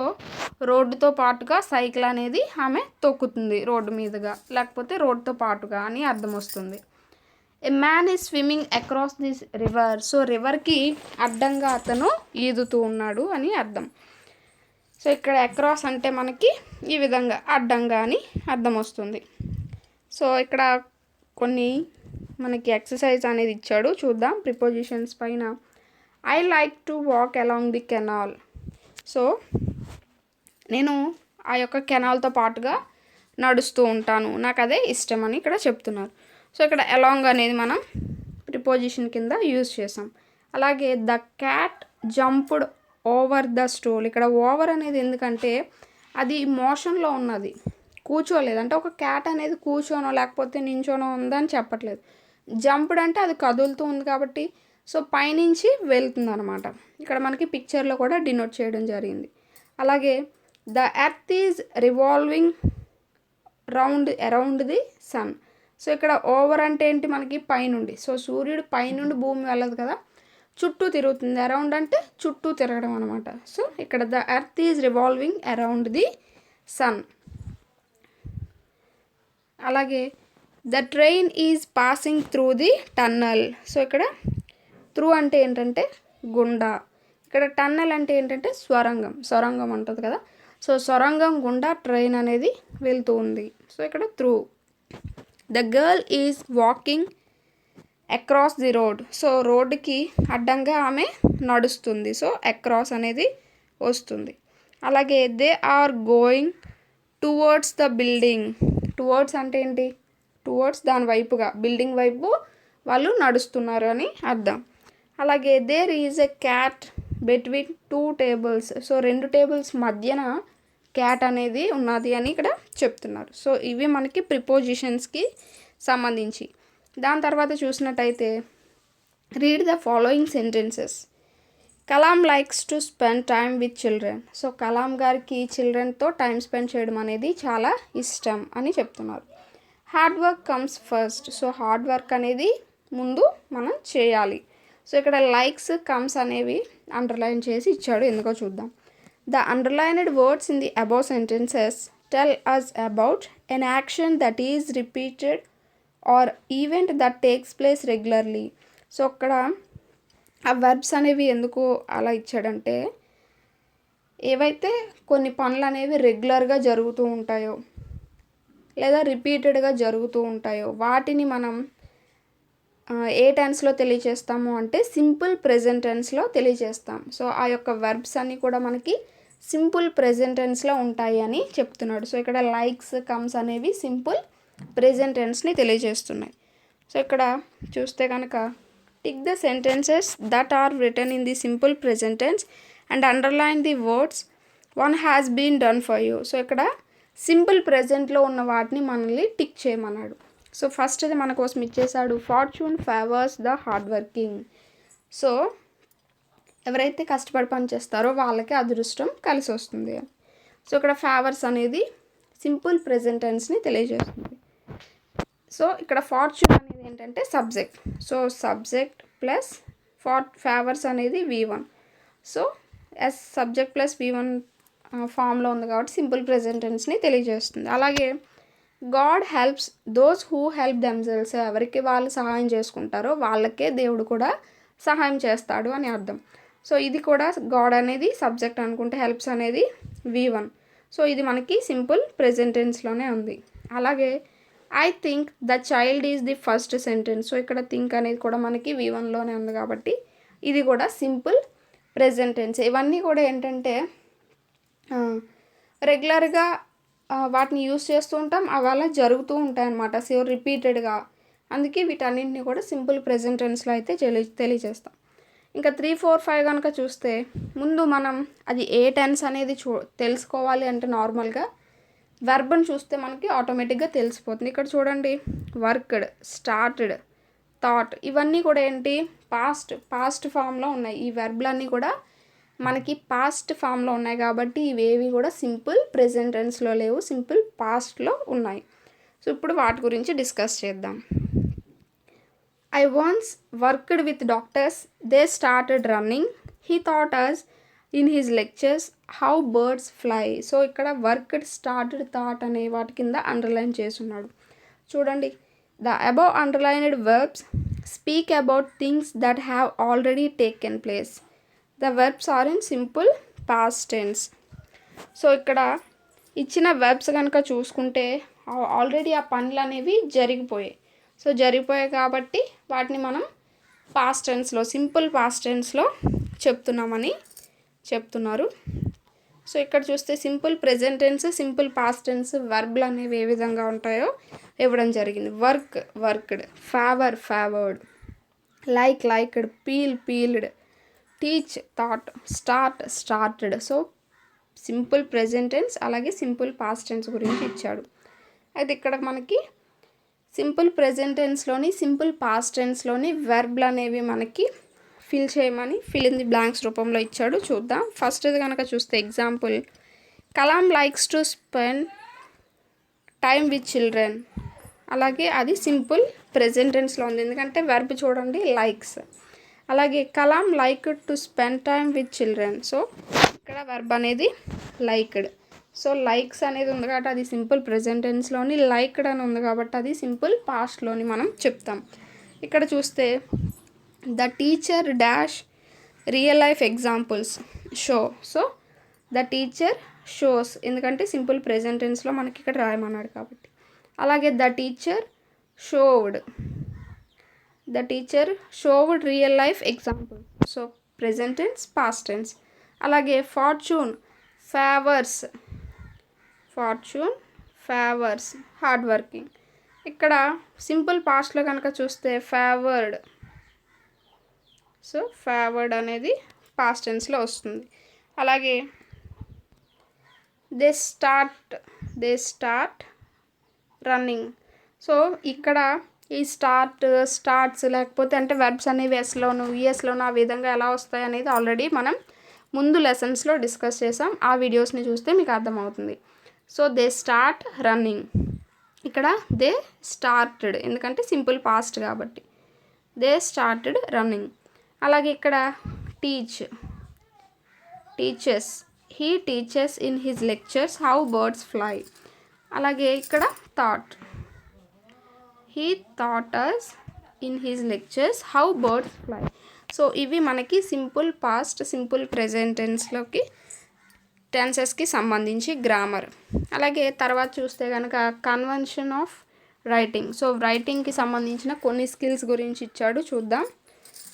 [SPEAKER 1] రోడ్డుతో పాటుగా సైకిల్ అనేది ఆమె తొక్కుతుంది, రోడ్డు మీదుగా, లేకపోతే రోడ్డుతో పాటుగా అని అర్థం వస్తుంది. A man is swimming across this river. So రివర్కి అడ్డంగా అతను ఈదుతూ ఉన్నాడు అని అర్థం. సో ఇక్కడ అక్రాస్ అంటే మనకి ఈ విధంగా అడ్డంగా అని అర్థం వస్తుంది. సో ఇక్కడ కొన్ని మనకి ఎక్సర్సైజ్ అనేది ఇచ్చాడు, చూద్దాం ప్రిపోజిషన్స్ పైన. I like to walk along the canal. So నేను ఆ యొక్క కెనాల్తో పాటుగా నడుస్తూ ఉంటాను, నాకు అదే ఇష్టం అని ఇక్కడ చెప్తున్నారు. సో ఇక్కడ అలాంగ్ అనేది మనం ప్రిపోజిషన్ కింద యూజ్ చేసాం. అలాగే the cat jumped over the stool. ఇక్కడ ఓవర్ అనేది ఎందుకంటే అది మోషన్లో ఉన్నది, కూర్చోలేదు. అంటే ఒక క్యాట్ అనేది కూర్చోనో లేకపోతే నించోనో ఉందని చెప్పట్లేదు. జంప్డ్ అంటే అది కదులుతూ ఉంది కాబట్టి సో పైనుంచి వెళ్తుంది అనమాట. ఇక్కడ మనకి పిక్చర్లో కూడా డినోట్ చేయడం జరిగింది. అలాగే the earth is revolving around the sun. So ఇక్కడ ఓవర్ అంటే ఏంటి, మనకి పైనుండి. సో సూర్యుడు పైనుండి భూమి వెళ్ళదు కదా, చుట్టూ తిరుగుతుంది. అరౌండ్ అంటే చుట్టూ తిరగడం అనమాట. సో ఇక్కడ the earth is revolving around the sun. అలాగే the train is passing through the tunnel. So ఇక్కడ త్రూ అంటే ఏంటంటే గుండా, ఇక్కడ టన్నల్ అంటే ఏంటంటే సొరంగం ఉంటుంది కదా. సో సొరంగం గుండా ట్రైన్ అనేది వెళ్తూ ఉంది. సో ఇక్కడ through. The girl is walking across the road. So రోడ్డుకి అడ్డంగా ఆమె నడుస్తుంది. సో అక్రాస్ అనేది వస్తుంది. అలాగే they are going towards the building. Towards అంటే ఏంటి? టువర్డ్స్ దాని వైపుగా, బిల్డింగ్ వైపు వాళ్ళు నడుస్తున్నారు అని అర్థం. అలాగే there is a cat between 2 tables. So 2 tables మధ్యన క్యాట్ అనేది ఉన్నది అని ఇక్కడ చెప్తున్నారు. సో ఇవి మనకి ప్రిపోజిషన్స్కి సంబంధించి. దాని తర్వాత చూసినట్టయితే read the following sentences. Kalam likes to spend time with children. So Kalam గారికి చిల్డ్రన్తో టైం స్పెండ్ చేయడం అనేది చాలా ఇష్టం అని చెప్తున్నారు. Hard work comes first. So hard work అనేది ముందు మనం చేయాలి. సో ఇక్కడ లైక్స్ కమ్స్ అనేవి అండర్లైన్ చేసి ఇచ్చాడు, ఎందుకో చూద్దాం. The underlined words in the above sentences tell us about an action that is repeated or event that takes place regularly. So అక్కడ ఆ వర్బ్స్ అనేవి ఎందుకు అలా ఇచ్చాడంటే, ఏవైతే కొన్ని పనులు అనేవి రెగ్యులర్గా జరుగుతూ ఉంటాయో లేదా రిపీటెడ్గా జరుగుతూ ఉంటాయో వాటిని మనం ఏ టెన్స్లో తెలియజేస్తాము అంటే సింపుల్ ప్రెజెంట్ టెన్స్లో తెలియజేస్తాం. సో ఆ యొక్క వర్బ్స్ అన్నీ కూడా మనకి సింపుల్ ప్రెజెంట్ టెన్స్లో ఉంటాయి అని చెప్తున్నాడు. సో ఇక్కడ లైక్స్ కమ్స్ అనేవి సింపుల్ ప్రెజెంట్ టెన్స్ని తెలియజేస్తున్నాయి. సో ఇక్కడ చూస్తే కనుక tick the sentences that are written in the simple present tense and underline the words one has been done for you. So ఇక్కడ సింపుల్ ప్రెజెంట్లో ఉన్న వాటిని మనల్ని టిక్ చేయమన్నాడు. సో ఫస్ట్ అది మన కోసం ఇచ్చేసాడు, fortune favours the hard working. So ఎవరైతే కష్టపడి పని చేస్తారో వాళ్ళకి అదృష్టం కలిసి వస్తుంది. సో ఇక్కడ ఫేవర్స్ అనేది సింపుల్ ప్రెజెంట్ టెన్స్ని తెలియజేస్తుంది. సో ఇక్కడ ఫార్చ్యూన్ అనేది ఏంటంటే subject. So subject plus favours అనేది V1. So yes subject plus V1 ఫామ్లో ఉంది కాబట్టి సింపుల్ ప్రెజెంట్ టెన్స్ని తెలియజేస్తుంది. అలాగే God helps those who help themselves. ఎవరికి వాళ్ళు సహాయం చేసుకుంటారో వాళ్ళకే దేవుడు కూడా సహాయం చేస్తాడు అని అర్థం. సో ఇది కూడా గాడ్ అనేది సబ్జెక్ట్ అనుకుంటే హెల్ప్స్ అనేది V1. సో ఇది మనకి సింపుల్ ప్రెజెంట్ టెన్స్లోనే ఉంది. అలాగే I think the child is the first sentence. So ఇక్కడ థింక్ అనేది కూడా మనకి V1లోనే ఉంది కాబట్టి ఇది కూడా సింపుల్ ప్రెజెంట్ టెన్స్. ఇవన్నీ కూడా ఏంటంటే రెగ్యులర్గా వాటిని యూస్ చేస్తూ ఉంటాం, అవి అలా జరుగుతూ ఉంటాయి అన్నమాట. సో రిపీటెడ్గా, అందుకే వీటన్నింటినీ కూడా సింపుల్ ప్రెజెంట్ టెన్స్లో అయితే తెలియజేస్తాం. ఇంకా 3, 4, 5 కనుక చూస్తే ముందు మనం అది ఏ టెన్స్ అనేది తెలుసుకోవాలి అంటే నార్మల్గా వెర్బ్ని చూస్తే మనకి ఆటోమేటిక్గా తెలిసిపోతుంది. ఇక్కడ చూడండి, వర్క్డ్, స్టార్టెడ్, థాట్, ఇవన్నీ కూడా ఏంటి పాస్ట్ ఫామ్లో ఉన్నాయి. ఈ వెర్బ్లన్నీ కూడా మనకి పాస్ట్ ఫామ్లో ఉన్నాయి కాబట్టి ఇవేవి కూడా సింపుల్ ప్రెజెంట్ టెన్స్లో లేవు, సింపుల్ పాస్ట్లో ఉన్నాయి. సో ఇప్పుడు వాటి గురించి డిస్కస్ చేద్దాం. I once worked with doctors, they started running, he thought us in his lectures how birds fly. So ఇక్కడ వర్క్డ్, స్టార్టెడ్, థాట్ అనే వాటి కింద అండర్లైన్ చేసున్నాడు. చూడండి, the above underlined verbs speak about things that have already taken place. The verbs are in simple past tense. So ఇక్కడ ఇచ్చిన verbs కనుక చూసుకుంటే ఆల్రెడీ ఆ పనులు అనేవి జరిగిపోయాయి. సో జరిగిపోయాయి కాబట్టి వాటిని మనం పాస్ట్ టెన్స్లో, సింపుల్ పాస్ట్ టెన్స్లో చెప్తున్నామని చెప్తున్నారు. సో ఇక్కడ చూస్తే simple present tense, simple past tense వెర్బ్లు అనేవి ఏ విధంగా ఉంటాయో ఇవ్వడం జరిగింది. Work, worked, favour, favoured, like, liked, peeled, teach, thought, start, started. So simple present tense అలాగే సింపుల్ పాస్ట్ టెన్స్ గురించి ఇచ్చాడు. అయితే ఇక్కడ మనకి సింపుల్ ప్రెజెంట్ టెన్స్లోని, సింపుల్ పాస్ట్ టెన్స్లోని వెర్బ్లు అనేవి మనకి ఫిల్ చేయమని ఫిల్ ఇన్ ది బ్లాంక్స్ రూపంలో ఇచ్చాడు. చూద్దాం. ఫస్ట్ ఇది కనుక చూస్తే example, Kalam likes to spend time with children. అలాగే అది సింపుల్ ప్రెజెంట్ టెన్స్లో ఉంది, ఎందుకంటే వెర్బ్ చూడండి లైక్స్. అలాగే Kalam liked to spend time with children. So ఇక్కడ వెర్బ్ అనేది లైక్డ్. సో లైక్స్ అనేది ఉంది కాబట్టి అది సింపుల్ ప్రెజెంట్ టెన్స్లోని, లైక్డ్ అని ఉంది కాబట్టి అది సింపుల్ పాస్ట్లోని మనం చెప్తాం. ఇక్కడ చూస్తే the teacher dash real life examples show. So the teacher shows, ఎందుకంటే సింపుల్ ప్రెజెంట్ టెన్స్లో మనకి ఇక్కడ రాయమన్నాడు కాబట్టి. అలాగే the teacher showed, the teacher showed real life example. So present tense, past tense. అలాగే fortune favours, fortune favours hard working. ఇక్కడ simple పాస్ట్లో కనుక చూస్తే ఫేవర్డ్, సో ఫేవర్డ్ అనేది పాస్ట్ టెన్స్లో వస్తుంది. అలాగే దే స్టార్ట్ రన్నింగ్. సో ఇక్కడ ఈ స్టార్ట్స్ లేకపోతే అంటే వెర్బ్స్ అనేవి ఎస్లోను విఎస్లోను ఆ విధంగా ఎలా వస్తాయి అనేది ఆల్రెడీ మనం ముందు లెసన్స్లో డిస్కస్ చేసాం. ఆ వీడియోస్ని చూస్తే మీకు అర్థమవుతుంది. సో దే స్టార్ట్ రన్నింగ్, ఇక్కడ దే స్టార్టెడ్ ఎందుకంటే సింపుల్ పాస్ట్ కాబట్టి దే స్టార్టెడ్ రన్నింగ్. అలాగే ఇక్కడ teachers, he teachers in his lectures how birds fly. అలాగే ఇక్కడ thought, he thought us in his lectures how birds fly. So ఇవి మనకి simple past, simple present టెన్స్లోకి టెన్సెస్కి సంబంధించి గ్రామర్. అలాగే తర్వాత చూస్తే కనుక కన్వెన్షన్ ఆఫ్ రైటింగ్. సో రైటింగ్కి సంబంధించిన కొన్ని స్కిల్స్ గురించి ఇచ్చాడు, చూద్దాం.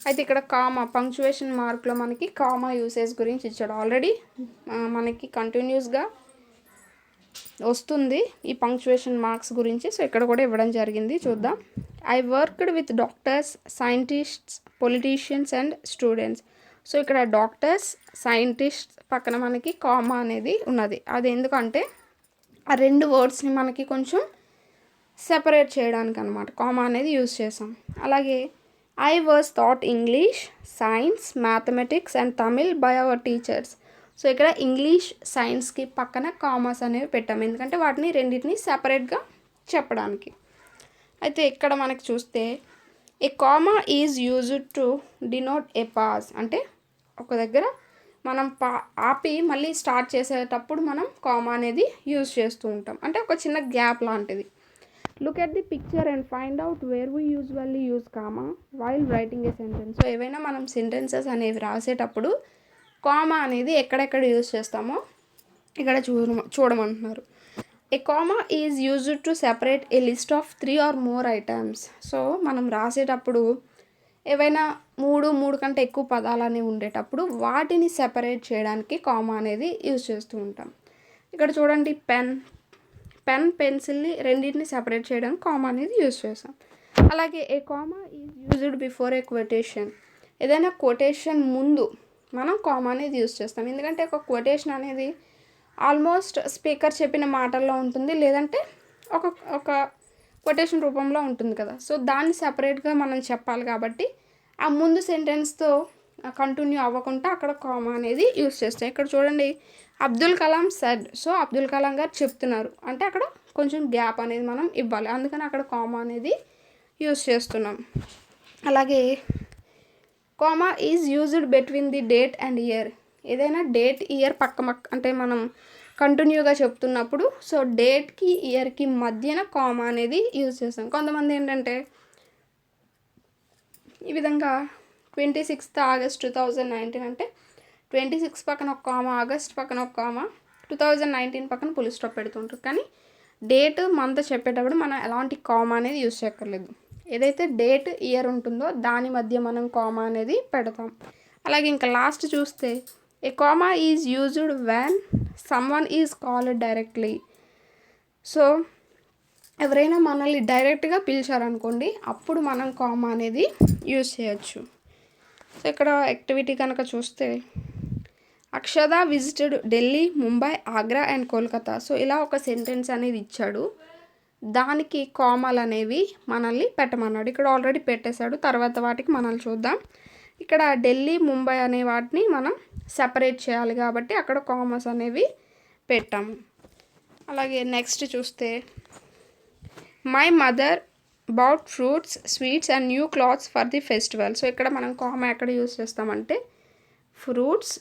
[SPEAKER 1] అయితే ఇక్కడ కామా, పంక్చువేషన్ మార్క్లో మనకి కామా యూసేజ్ గురించి ఇచ్చాడు. ఆల్రెడీ మనకి కంటిన్యూస్గా వస్తుంది ఈ పంక్చువేషన్ మార్క్స్ గురించి. సో ఇక్కడ కూడా ఇవ్వడం జరిగింది, చూద్దాం. I worked with doctors, scientists, politicians and students. So ఇక్కడ డాక్టర్స్, సైంటిస్ట్స్ పక్కన మనకి కామా అనేది ఉన్నది. అది ఎందుకంటే ఆ రెండు వర్డ్స్ని మనకి కొంచెం సెపరేట్ చేయడానికి అనమాట కామా అనేది యూజ్ చేసాం. అలాగే I was taught English, Science, Mathematics and Tamil by our teachers. So ఇక్కడ ఇంగ్లీష్, సైన్స్కి పక్కన కామర్స్ అనేవి పెట్టాము ఎందుకంటే వాటిని రెండింటిని సెపరేట్గా చెప్పడానికి. అయితే ఇక్కడ మనకి చూస్తే a comma is used to denote a pause, అంటే ఒక దగ్గర మనం ఆపి మళ్ళీ స్టార్ట్ చేసేటప్పుడు మనం కామా అనేది యూజ్ చేస్తూ ఉంటాం, అంటే ఒక చిన్న గ్యాప్ లాంటిది. Look at the picture and find out where we usually use comma while writing a sentence. So ఏవైనా మనం సెంటెన్సెస్ అనేవి రాసేటప్పుడు కామా అనేది ఎక్కడెక్కడ యూజ్ చేస్తామో ఇక్కడ చూడమంటున్నారు. A comma is used to separate a list of 3 or more items. సో మనం రాసేటప్పుడు ఏవైనా మూడు కంటే ఎక్కువ పదాలు అనేవి ఉండేటప్పుడు వాటిని సెపరేట్ చేయడానికి కామా అనేది యూజ్ చేస్తూ ఉంటాం. ఇక్కడ చూడండి, పెన్, పెన్సిల్ని రెండింటిని సెపరేట్ చేయడానికి కామా అనేది యూజ్ చేస్తాం. అలాగే a comma is used before a quotation. ఏదైనా కొటేషన్ ముందు మనం కామా అనేది యూజ్ చేస్తాం, ఎందుకంటే ఒక కొటేషన్ అనేది ఆల్మోస్ట్ స్పీకర్ చెప్పిన మాటల్లో ఉంటుంది, లేదంటే ఒక కొటేషన్ రూపంలో ఉంటుంది కదా. సో దాన్ని సెపరేట్గా మనం చెప్పాలి కాబట్టి ఆ ముందు సెంటెన్స్తో కంటిన్యూ అవ్వకుండా అక్కడ కామా అనేది యూజ్ చేస్తాం. ఇక్కడ చూడండి, అబ్దుల్ కలాం సెడ్. సో అబ్దుల్ కలాం గారు చెప్తున్నారు అంటే అక్కడ కొంచెం గ్యాప్ అనేది మనం ఇవ్వాలి, అందుకని అక్కడ కామా అనేది యూజ్ చేస్తున్నాం. అలాగే comma is used between the date and year. ఏదైనా డేట్, ఇయర్ అంటే మనం కంటిన్యూగా చెప్తున్నప్పుడు సో డేట్కి ఇయర్కి మధ్యన కామా అనేది యూజ్ చేస్తాం. కొంతమంది ఏంటంటే ఈ విధంగా 26th August 2019 అంటే 26 పక్కన ఒక కామా, ఆగస్ట్ పక్కన ఒక కామా, 2019 పక్కన ఫుల్ స్టాప్ పెడుతుంటారు. కానీ డేట్, మంత్ చెప్పేటప్పుడు మనం ఎలాంటి కామా అనేది యూజ్ చేయక్కర్లేదు. ఏదైతే డేట్, ఇయర్ ఉంటుందో దాని మధ్య మనం కామా అనేది పెడతాం. అలాగే ఇంకా లాస్ట్ చూస్తే a comma is used when someone is called directly. So ఎవరైనా మనల్ని డైరెక్ట్గా పిలిచారనుకోండి, అప్పుడు మనం కామా అనేది యూజ్ చేయొచ్చు. సో ఇక్కడ యాక్టివిటీ కనుక చూస్తే Akshada visited Delhi, Mumbai, Agra and Kolkata. So ఇలా ఒక సెంటెన్స్ అనేది ఇచ్చాడు, దానికి కామాలు అనేవి మనల్ని పెట్టమన్నాడు. ఇక్కడ ఆల్రెడీ పెట్టేశాడు, తర్వాత వాటికి మనల్ని చూద్దాం. ఇక్కడ ఢిల్లీ, ముంబై అనే వాటిని మనం సెపరేట్ చేయాలి కాబట్టి అక్కడ కామర్స్ అనేవి పెట్టాము. అలాగే నెక్స్ట్ చూస్తే my mother bout fruits, sweets and new clothes for the festival. So ఇక్కడ మనం కామా ఎక్కడ యూజ్ చేస్తామంటే ఫ్రూట్స్,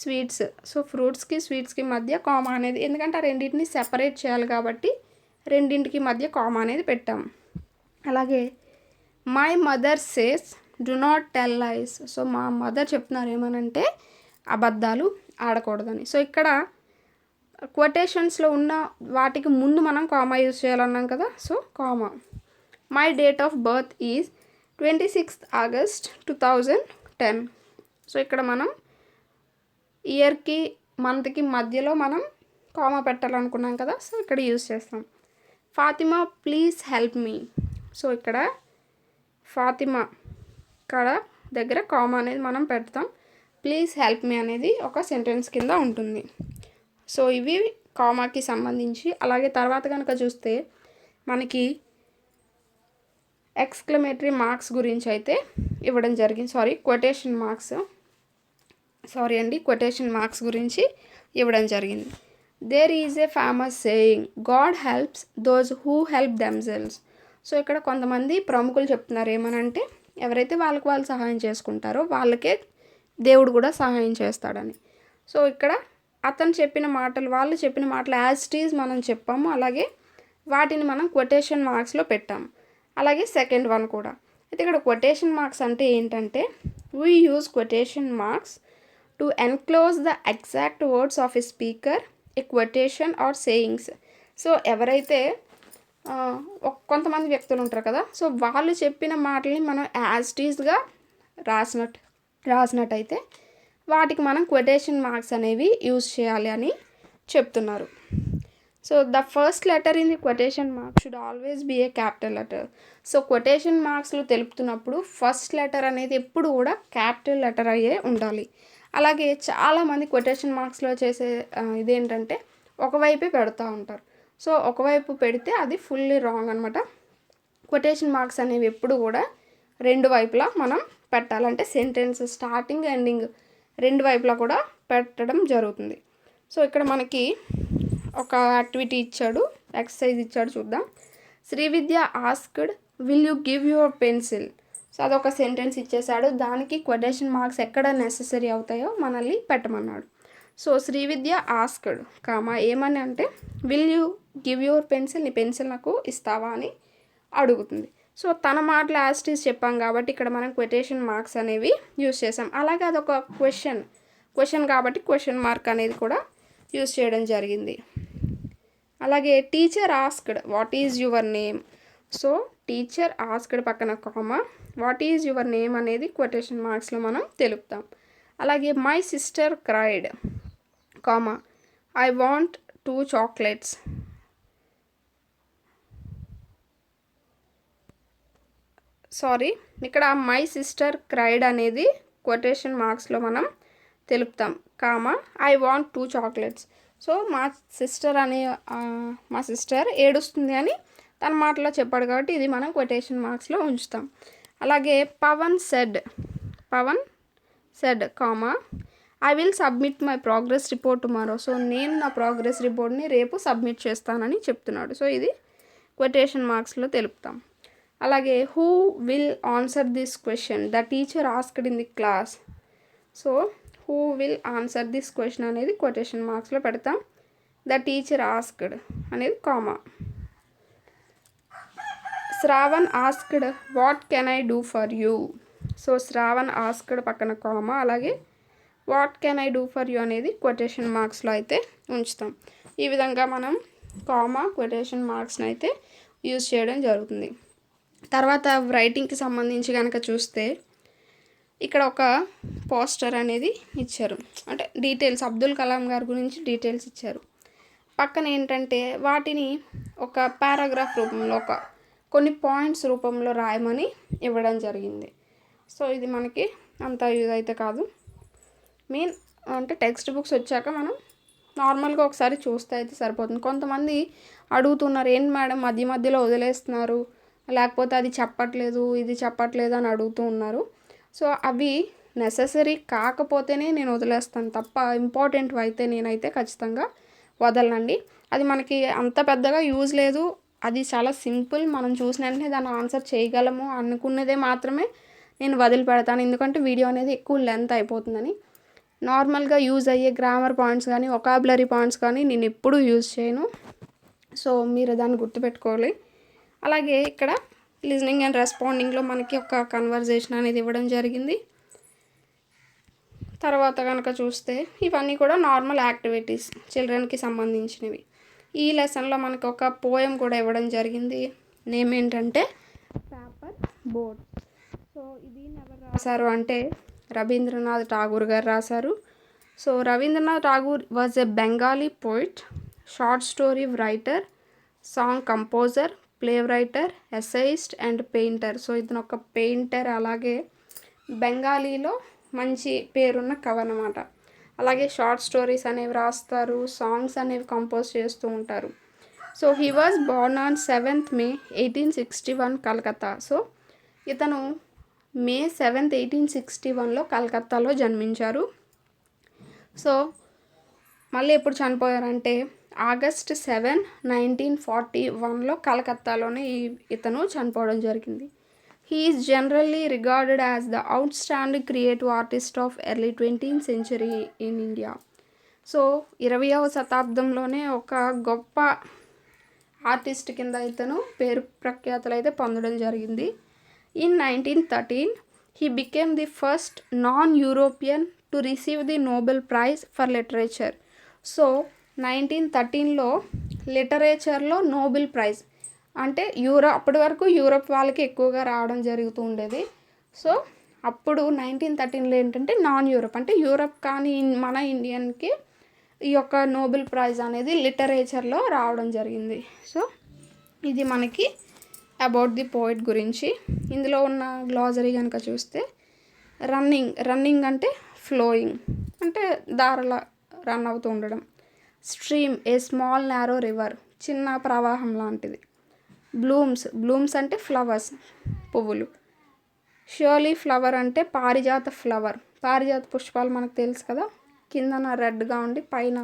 [SPEAKER 1] స్వీట్స్. సో ఫ్రూట్స్కి స్వీట్స్కి మధ్య కామా అనేది, ఎందుకంటే ఆ రెండింటిని సెపరేట్ చేయాలి కాబట్టి రెండింటికి మధ్య కామా అనేది పెట్టాము. అలాగే my mother says do not tell lies. So మా మదర్ చెప్తున్నారు ఏమనంటే అబద్ధాలు ఆడకూడదని. సో ఇక్కడ కొటేషన్స్లో ఉన్న వాటికి ముందు మనం కామా యూజ్ చేయాలన్నాం కదా. So comma. My date of birth is 26th August 2010. So ఇక్కడ మనం ఇయర్కి మంత్కి మధ్యలో మనం కామా పెట్టాలనుకున్నాం కదా. సో ఇక్కడ యూజ్ చేస్తాం. Fatima please help me. So ఇక్కడ ఫాతిమా ఇక్కడ దగ్గర కామా అనేది మనం పెడతాం. ప్లీజ్ హెల్ప్ మీ అనేది ఒక సెంటెన్స్ కింద ఉంటుంది. సో ఇవి కామాకి సంబంధించి. అలాగే తర్వాత కనుక చూస్తే మనకి ఎక్స్క్లమేటరీ మార్క్స్ గురించి అయితే ఇవ్వడం జరిగింది. కొటేషన్ మార్క్స్ గురించి ఇవ్వడం జరిగింది. There is a famous saying God helps those who help themselves. So ఇక్కడ కొంతమంది ప్రముఖులు చెప్తున్నారు ఏమనంటే ఎవరైతే వాళ్ళకి వాళ్ళు సహాయం చేసుకుంటారో వాళ్ళకే దేవుడు కూడా సహాయం చేస్తాడని. సో ఇక్కడ వాళ్ళు చెప్పిన మాటలు యాజ్ ఇట్ ఈజ్ మనం చెప్పాము. అలాగే వాటిని మనం కొటేషన్ మార్క్స్లో పెట్టాము. అలాగే సెకండ్ వన్ కూడా. అయితే ఇక్కడ కొటేషన్ మార్క్స్ అంటే ఏంటంటే we use quotation marks to enclose the exact words of a speaker, a quotation or sayings. So ఎవరైతే కొంతమంది వ్యక్తులు ఉంటారు కదా. సో వాళ్ళు చెప్పిన మాటల్ని మనం యాజ్ ఇట్ ఈజ్గా రాసినట్టయితే వాటికి మనం కొటేషన్ మార్క్స్ అనేవి యూజ్ చేయాలి అని చెప్తున్నారు. So the first letter in the quotation mark should always be a capital letter. So quotation మార్క్స్లో తెలుపుతున్నప్పుడు ఫస్ట్ లెటర్ అనేది ఎప్పుడు కూడా క్యాపిటల్ లెటర్ అయ్యే ఉండాలి. అలాగే చాలామంది కొటేషన్ మార్క్స్లో చేసే ఇదేంటంటే ఒకవైపే పెడతా ఉంటారు. సో ఒకవైపు పెడితే అది ఫుల్లీ రాంగ్ అనమాట. కొటేషన్ మార్క్స్ అనేవి ఎప్పుడు కూడా రెండు వైపులా మనం పెట్టాలంటే సెంటెన్స్ స్టార్టింగ్ ఎండింగ్ రెండు వైపులా కూడా పెట్టడం జరుగుతుంది. సో ఇక్కడ మనకి ఒక యాక్టివిటీ ఇచ్చాడు, ఎక్సర్సైజ్ ఇచ్చాడు, చూద్దాం. Srividya asked will you give your pencil. So అదొక సెంటెన్స్ ఇచ్చేసాడు. దానికి కొటేషన్ మార్క్స్ ఎక్కడ నెససరీ అవుతాయో మనల్ని పెట్టమన్నాడు. సో శ్రీవిద్య ఆస్క్డ్ ఏమని అంటే will you give your pencil, నీ పెన్సిల్ నాకు ఇస్తావా అని అడుగుతుంది. సో తన మాటలు యాజ్ ఇట్ ఈజ్ చెప్పాం కాబట్టి ఇక్కడ మనం కొటేషన్ మార్క్స్ అనేవి యూజ్ చేసాం. అలాగే అదొక క్వశ్చన్ కాబట్టి క్వశ్చన్ మార్క్ అనేది కూడా యూజ్ చేయడం జరిగింది. అలాగే teacher asked what is your name. So teacher asked పక్కన comma, what is your name అనేది కొటేషన్ మార్క్స్లో మనం తెలుపుతాం. అలాగే my sister cried comma I want 2 chocolates. ఇక్కడ మై సిస్టర్ క్రైడ్ అనేది కొటేషన్ మార్క్స్లో మనం తెలుపుతాం. I want 2 chocolates. సో మా సిస్టర్ ఏడుస్తుంది అని తన మాటలో చెప్పాడు కాబట్టి ఇది మనం కొటేషన్ మార్క్స్లో ఉంచుతాం. అలాగే Pawan said I will submit my progress report tomorrow. So నేను నా ప్రోగ్రెస్ రిపోర్ట్ని రేపు సబ్మిట్ చేస్తానని చెప్తున్నాడు. సో ఇది కొటేషన్ మార్క్స్లో తెలుపుతాం. అలాగే who will answer this question the teacher asked in the class. So who will answer this question అనేది కొటేషన్ మార్క్స్లో పెడతాం. ద టీచర్ ఆస్క్డ్ అనేది comma. Shravan asked what can I do for you. So Shravan asked పక్కన comma, అలాగే what can I do for you అనేది quotation మార్క్స్లో అయితే ఉంచుతాం. ఈ విధంగా మనం కామా కొటేషన్ మార్క్స్ని అయితే యూజ్ చేయడం జరుగుతుంది. తర్వాత రైటింగ్కి సంబంధించి కనుక చూస్తే ఇక్కడ ఒక పోస్టర్ అనేది ఇచ్చారు, అంటే డీటెయిల్స్ అబ్దుల్ కలాం గారి గురించి డీటెయిల్స్ ఇచ్చారు. పక్కన ఏంటంటే వాటిని ఒక పారాగ్రాఫ్ రూపంలో కొన్ని పాయింట్స్ రూపంలో రాయమని ఇవ్వడం జరిగింది. సో ఇది మనకి అంత యూజ్ అయితే కాదు. మెయిన్ అంటే టెక్స్ట్ బుక్స్ వచ్చాక మనం నార్మల్గా ఒకసారి చూస్తే అయితే సరిపోతుంది. కొంతమంది అడుగుతున్నారు ఏంటి మేడం మధ్యలో వదిలేస్తున్నారు, లేకపోతే అది చెప్పట్లేదు ఇది చెప్పట్లేదు అని అడుగుతూ ఉన్నారు. సో అవి నెససరీ కాకపోతేనే నేను వదిలేస్తాను తప్ప ఇంపార్టెంట్వి అయితే నేనైతే ఖచ్చితంగా వదలనండి. అది మనకి అంత పెద్దగా యూజ్ లేదు, అది చాలా సింపుల్, మనం చూసిన వెంటనే దాన్ని ఆన్సర్ చేయగలము అనుకున్నదే మాత్రమే నేను వదిలిపెడతాను. ఎందుకంటే వీడియో అనేది ఎక్కువ లెంత్ అయిపోతుందని. నార్మల్గా యూజ్ అయ్యే గ్రామర్ పాయింట్స్ కానీ వొకాబులరీ పాయింట్స్ కానీ నేను ఎప్పుడూ యూజ్ చేయను. సో మీరు దాన్ని గుర్తుపెట్టుకోవాలి. అలాగే ఇక్కడ లిజనింగ్ అండ్ రెస్పాండింగ్లో మనకి ఒక కన్వర్జేషన్ అనేది ఇవ్వడం జరిగింది. తర్వాత కనుక చూస్తే ఇవన్నీ కూడా నార్మల్ యాక్టివిటీస్ చిల్డ్రన్కి సంబంధించినవి. ఈ లెసన్లో మనకు ఒక పోయం కూడా ఇవ్వడం జరిగింది. నేమ్ ఏంటంటే పేపర్ బోట్. సో ఇది ఎవరు రాశారు అంటే రవీంద్రనాథ్ ఠాగూర్ గారు రాశారు. So Rabindranath Tagore was a Bengali poet, short story writer, song composer, play writer, essayist and painter. So ఇతను ఒక పెయింటర్, అలాగే బెంగాలీలో మంచి పేరున్న కవి అన్నమాట. అలాగే షార్ట్ స్టోరీస్ అనేవి రాస్తారు, సాంగ్స్ అనేవి కంపోజ్ చేస్తూ ఉంటారు. So he was Born on 7th May 1861 Calcutta. So ఇతను May 7th 1861లో కలకత్తాలో జన్మించారు. సో మళ్ళీ ఎప్పుడు చనిపోయారంటే August 7, 1941లో కలకత్తాలోనే ఇతను చనిపోవడం జరిగింది. He is generally regarded as the outstanding creative artist of early 20th century in India. So 20వ శతాబ్దంలోనే ఒక గొప్ప ఆర్టిస్ట్ కింద ఇతను పేరు ప్రఖ్యాతులు అయితే పొందడం జరిగింది. In 1913 he became the first non-European to receive the Nobel Prize for Literature. So 1913లో లిటరేచర్లో నోబెల్ ప్రైజ్ అంటే అప్పటి వరకు యూరోప్ వాళ్ళకి ఎక్కువగా రావడం జరుగుతూ ఉండేది. సో అప్పుడు 1913లో ఏంటంటే నాన్ యూరోప్ అంటే యూరోప్ కానీ మన ఇండియన్కి ఈ యొక్క నోబెల్ ప్రైజ్ అనేది లిటరేచర్లో రావడం జరిగింది. సో ఇది మనకి అబౌట్ ది పోయిట్ గురించి. ఇందులో ఉన్న గ్లాజరీ కనుక చూస్తే రన్నింగ్ అంటే ఫ్లోయింగ్ అంటే దారలా రన్ అవుతూ ఉండడం. Stream a small narrow river చిన్న ప్రవాహం లాంటిది. బ్లూమ్స్ అంటే ఫ్లవర్స్ పువ్వులు. షర్లీ ఫ్లవర్ అంటే పారిజాత ఫ్లవర్. పారిజాత పుష్పాలు మనకు తెలుసు కదా, కిందన రెడ్గా ఉండి పైన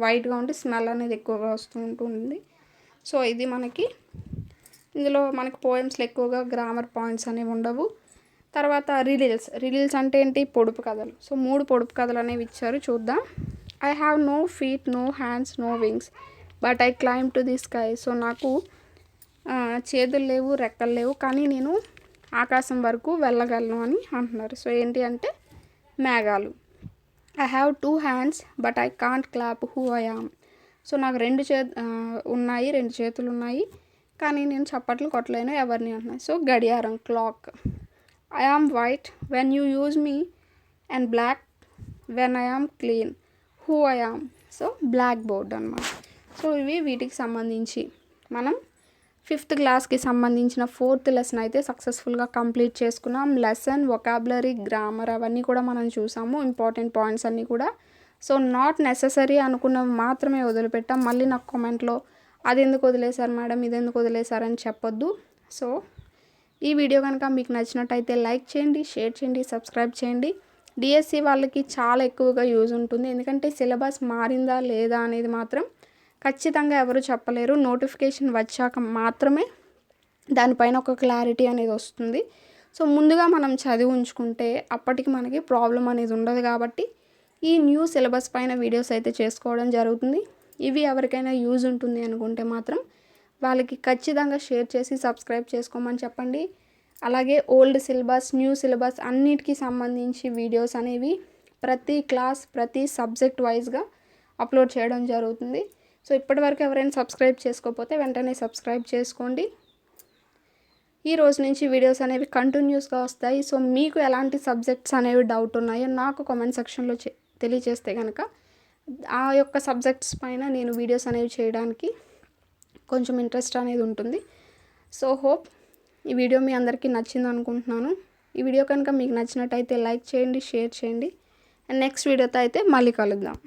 [SPEAKER 1] వైట్గా ఉండి స్మెల్ అనేది ఎక్కువగా వస్తూ ఉంటుంది. సో ఇది మనకి ఇందులో మనకి పోయమ్స్లో ఎక్కువగా గ్రామర్ పాయింట్స్ అనేవి ఉండవు. తర్వాత రిడిల్స్ అంటే ఏంటి, పొడుపు కథలు. సో 3 పొడుపు కథలు అనేవి ఇచ్చారు, చూద్దాం. I have no feet, no hands, no wings, but I climb to the sky. So నాకు చేతులు లేవు, రెక్కలు లేవు, కానీ నేను ఆకాశం వరకు వెళ్ళగలను అని అంటున్నారు. సో ఏంటి అంటే మేఘాలు. I have 2 hands but I can't clap who I am. So నాకు 2 చేతులు ఉన్నాయి, కానీ నేను చప్పట్లు కొట్టలేను ఎవరిని అంటున్నాను. సో గడియారం, clock. I am white when you use me and black when I am clean who I am. So black board అనమాట. సో ఇవి వీటికి సంబంధించి మనం 5th క్లాస్కి సంబంధించిన 4th లెసన్ అయితే సక్సెస్ఫుల్గా కంప్లీట్ చేసుకున్నాం. లెసన్, వొకాబులరీ, గ్రామర్ అవన్నీ కూడా మనం చూసాము, ఇంపార్టెంట్ పాయింట్స్ అన్నీ కూడా. సో నాట్ నెససరీ అనుకున్నవి మాత్రమే వదిలిపెట్టాం. మళ్ళీ నాకు కామెంట్లో అది ఎందుకు వదిలేశారు మేడం, ఇది ఎందుకు వదిలేశారని చెప్పొద్దు. సో ఈ వీడియో కనుక మీకు నచ్చినట్టయితే లైక్ చేయండి, షేర్ చేయండి, సబ్స్క్రైబ్ చేయండి. డిఎస్సి వాళ్ళకి చాలా ఎక్కువగా యూజ్ ఉంటుంది, ఎందుకంటే సిలబస్ మారిందా లేదా అనేది మాత్రం ఖచ్చితంగా ఎవరు చెప్పలేరు. నోటిఫికేషన్ వచ్చాక మాత్రమే దానిపైన ఒక క్లారిటీ అనేది వస్తుంది. సో ముందుగా మనం చదివి ఉంచుకుంటే అప్పటికి మనకి ప్రాబ్లం అనేది ఉండదు. కాబట్టి ఈ న్యూ సిలబస్ పైన వీడియోస్ అయితే చేసుకోవడం జరుగుతుంది. ఇవి ఎవరికైనా యూజ్ ఉంటుంది అనుకుంటే మాత్రం వాళ్ళకి ఖచ్చితంగా షేర్ చేసి సబ్స్క్రైబ్ చేసుకోమని చెప్పండి. అలాగే ఓల్డ్ సిలబస్, న్యూ సిలబస్ అన్నిటికీ సంబంధించి వీడియోస్ అనేవి ప్రతి క్లాస్, ప్రతి సబ్జెక్ట్ వైజ్గా అప్లోడ్ చేయడం జరుగుతుంది. సో ఇప్పటివరకు ఎవరైనా సబ్స్క్రైబ్ చేసుకోకపోతే వెంటనే సబ్స్క్రైబ్ చేసుకోండి. ఈ రోజు నుంచి వీడియోస్ అనేవి కంటిన్యూస్గా వస్తాయి. సో మీకు ఎలాంటి సబ్జెక్ట్స్ అనేవి డౌట్ ఉన్నాయో నాకు కామెంట్ సెక్షన్లో తెలియజేస్తే కనుక ఆ యొక్క సబ్జెక్ట్స్ పైన నేను వీడియోస్ అనేవి చేయడానికి కొంచెం ఇంట్రెస్ట్ అనేది ఉంటుంది. సో హోప్ ఈ వీడియో మీ అందరికీ నచ్చింది అనుకుంటున్నాను. ఈ వీడియో కనుక మీకు నచ్చినట్టయితే లైక్ చేయండి, షేర్ చేయండి. అండ్ నెక్స్ట్ వీడియోతో అయితే మళ్ళీ కలుద్దాం.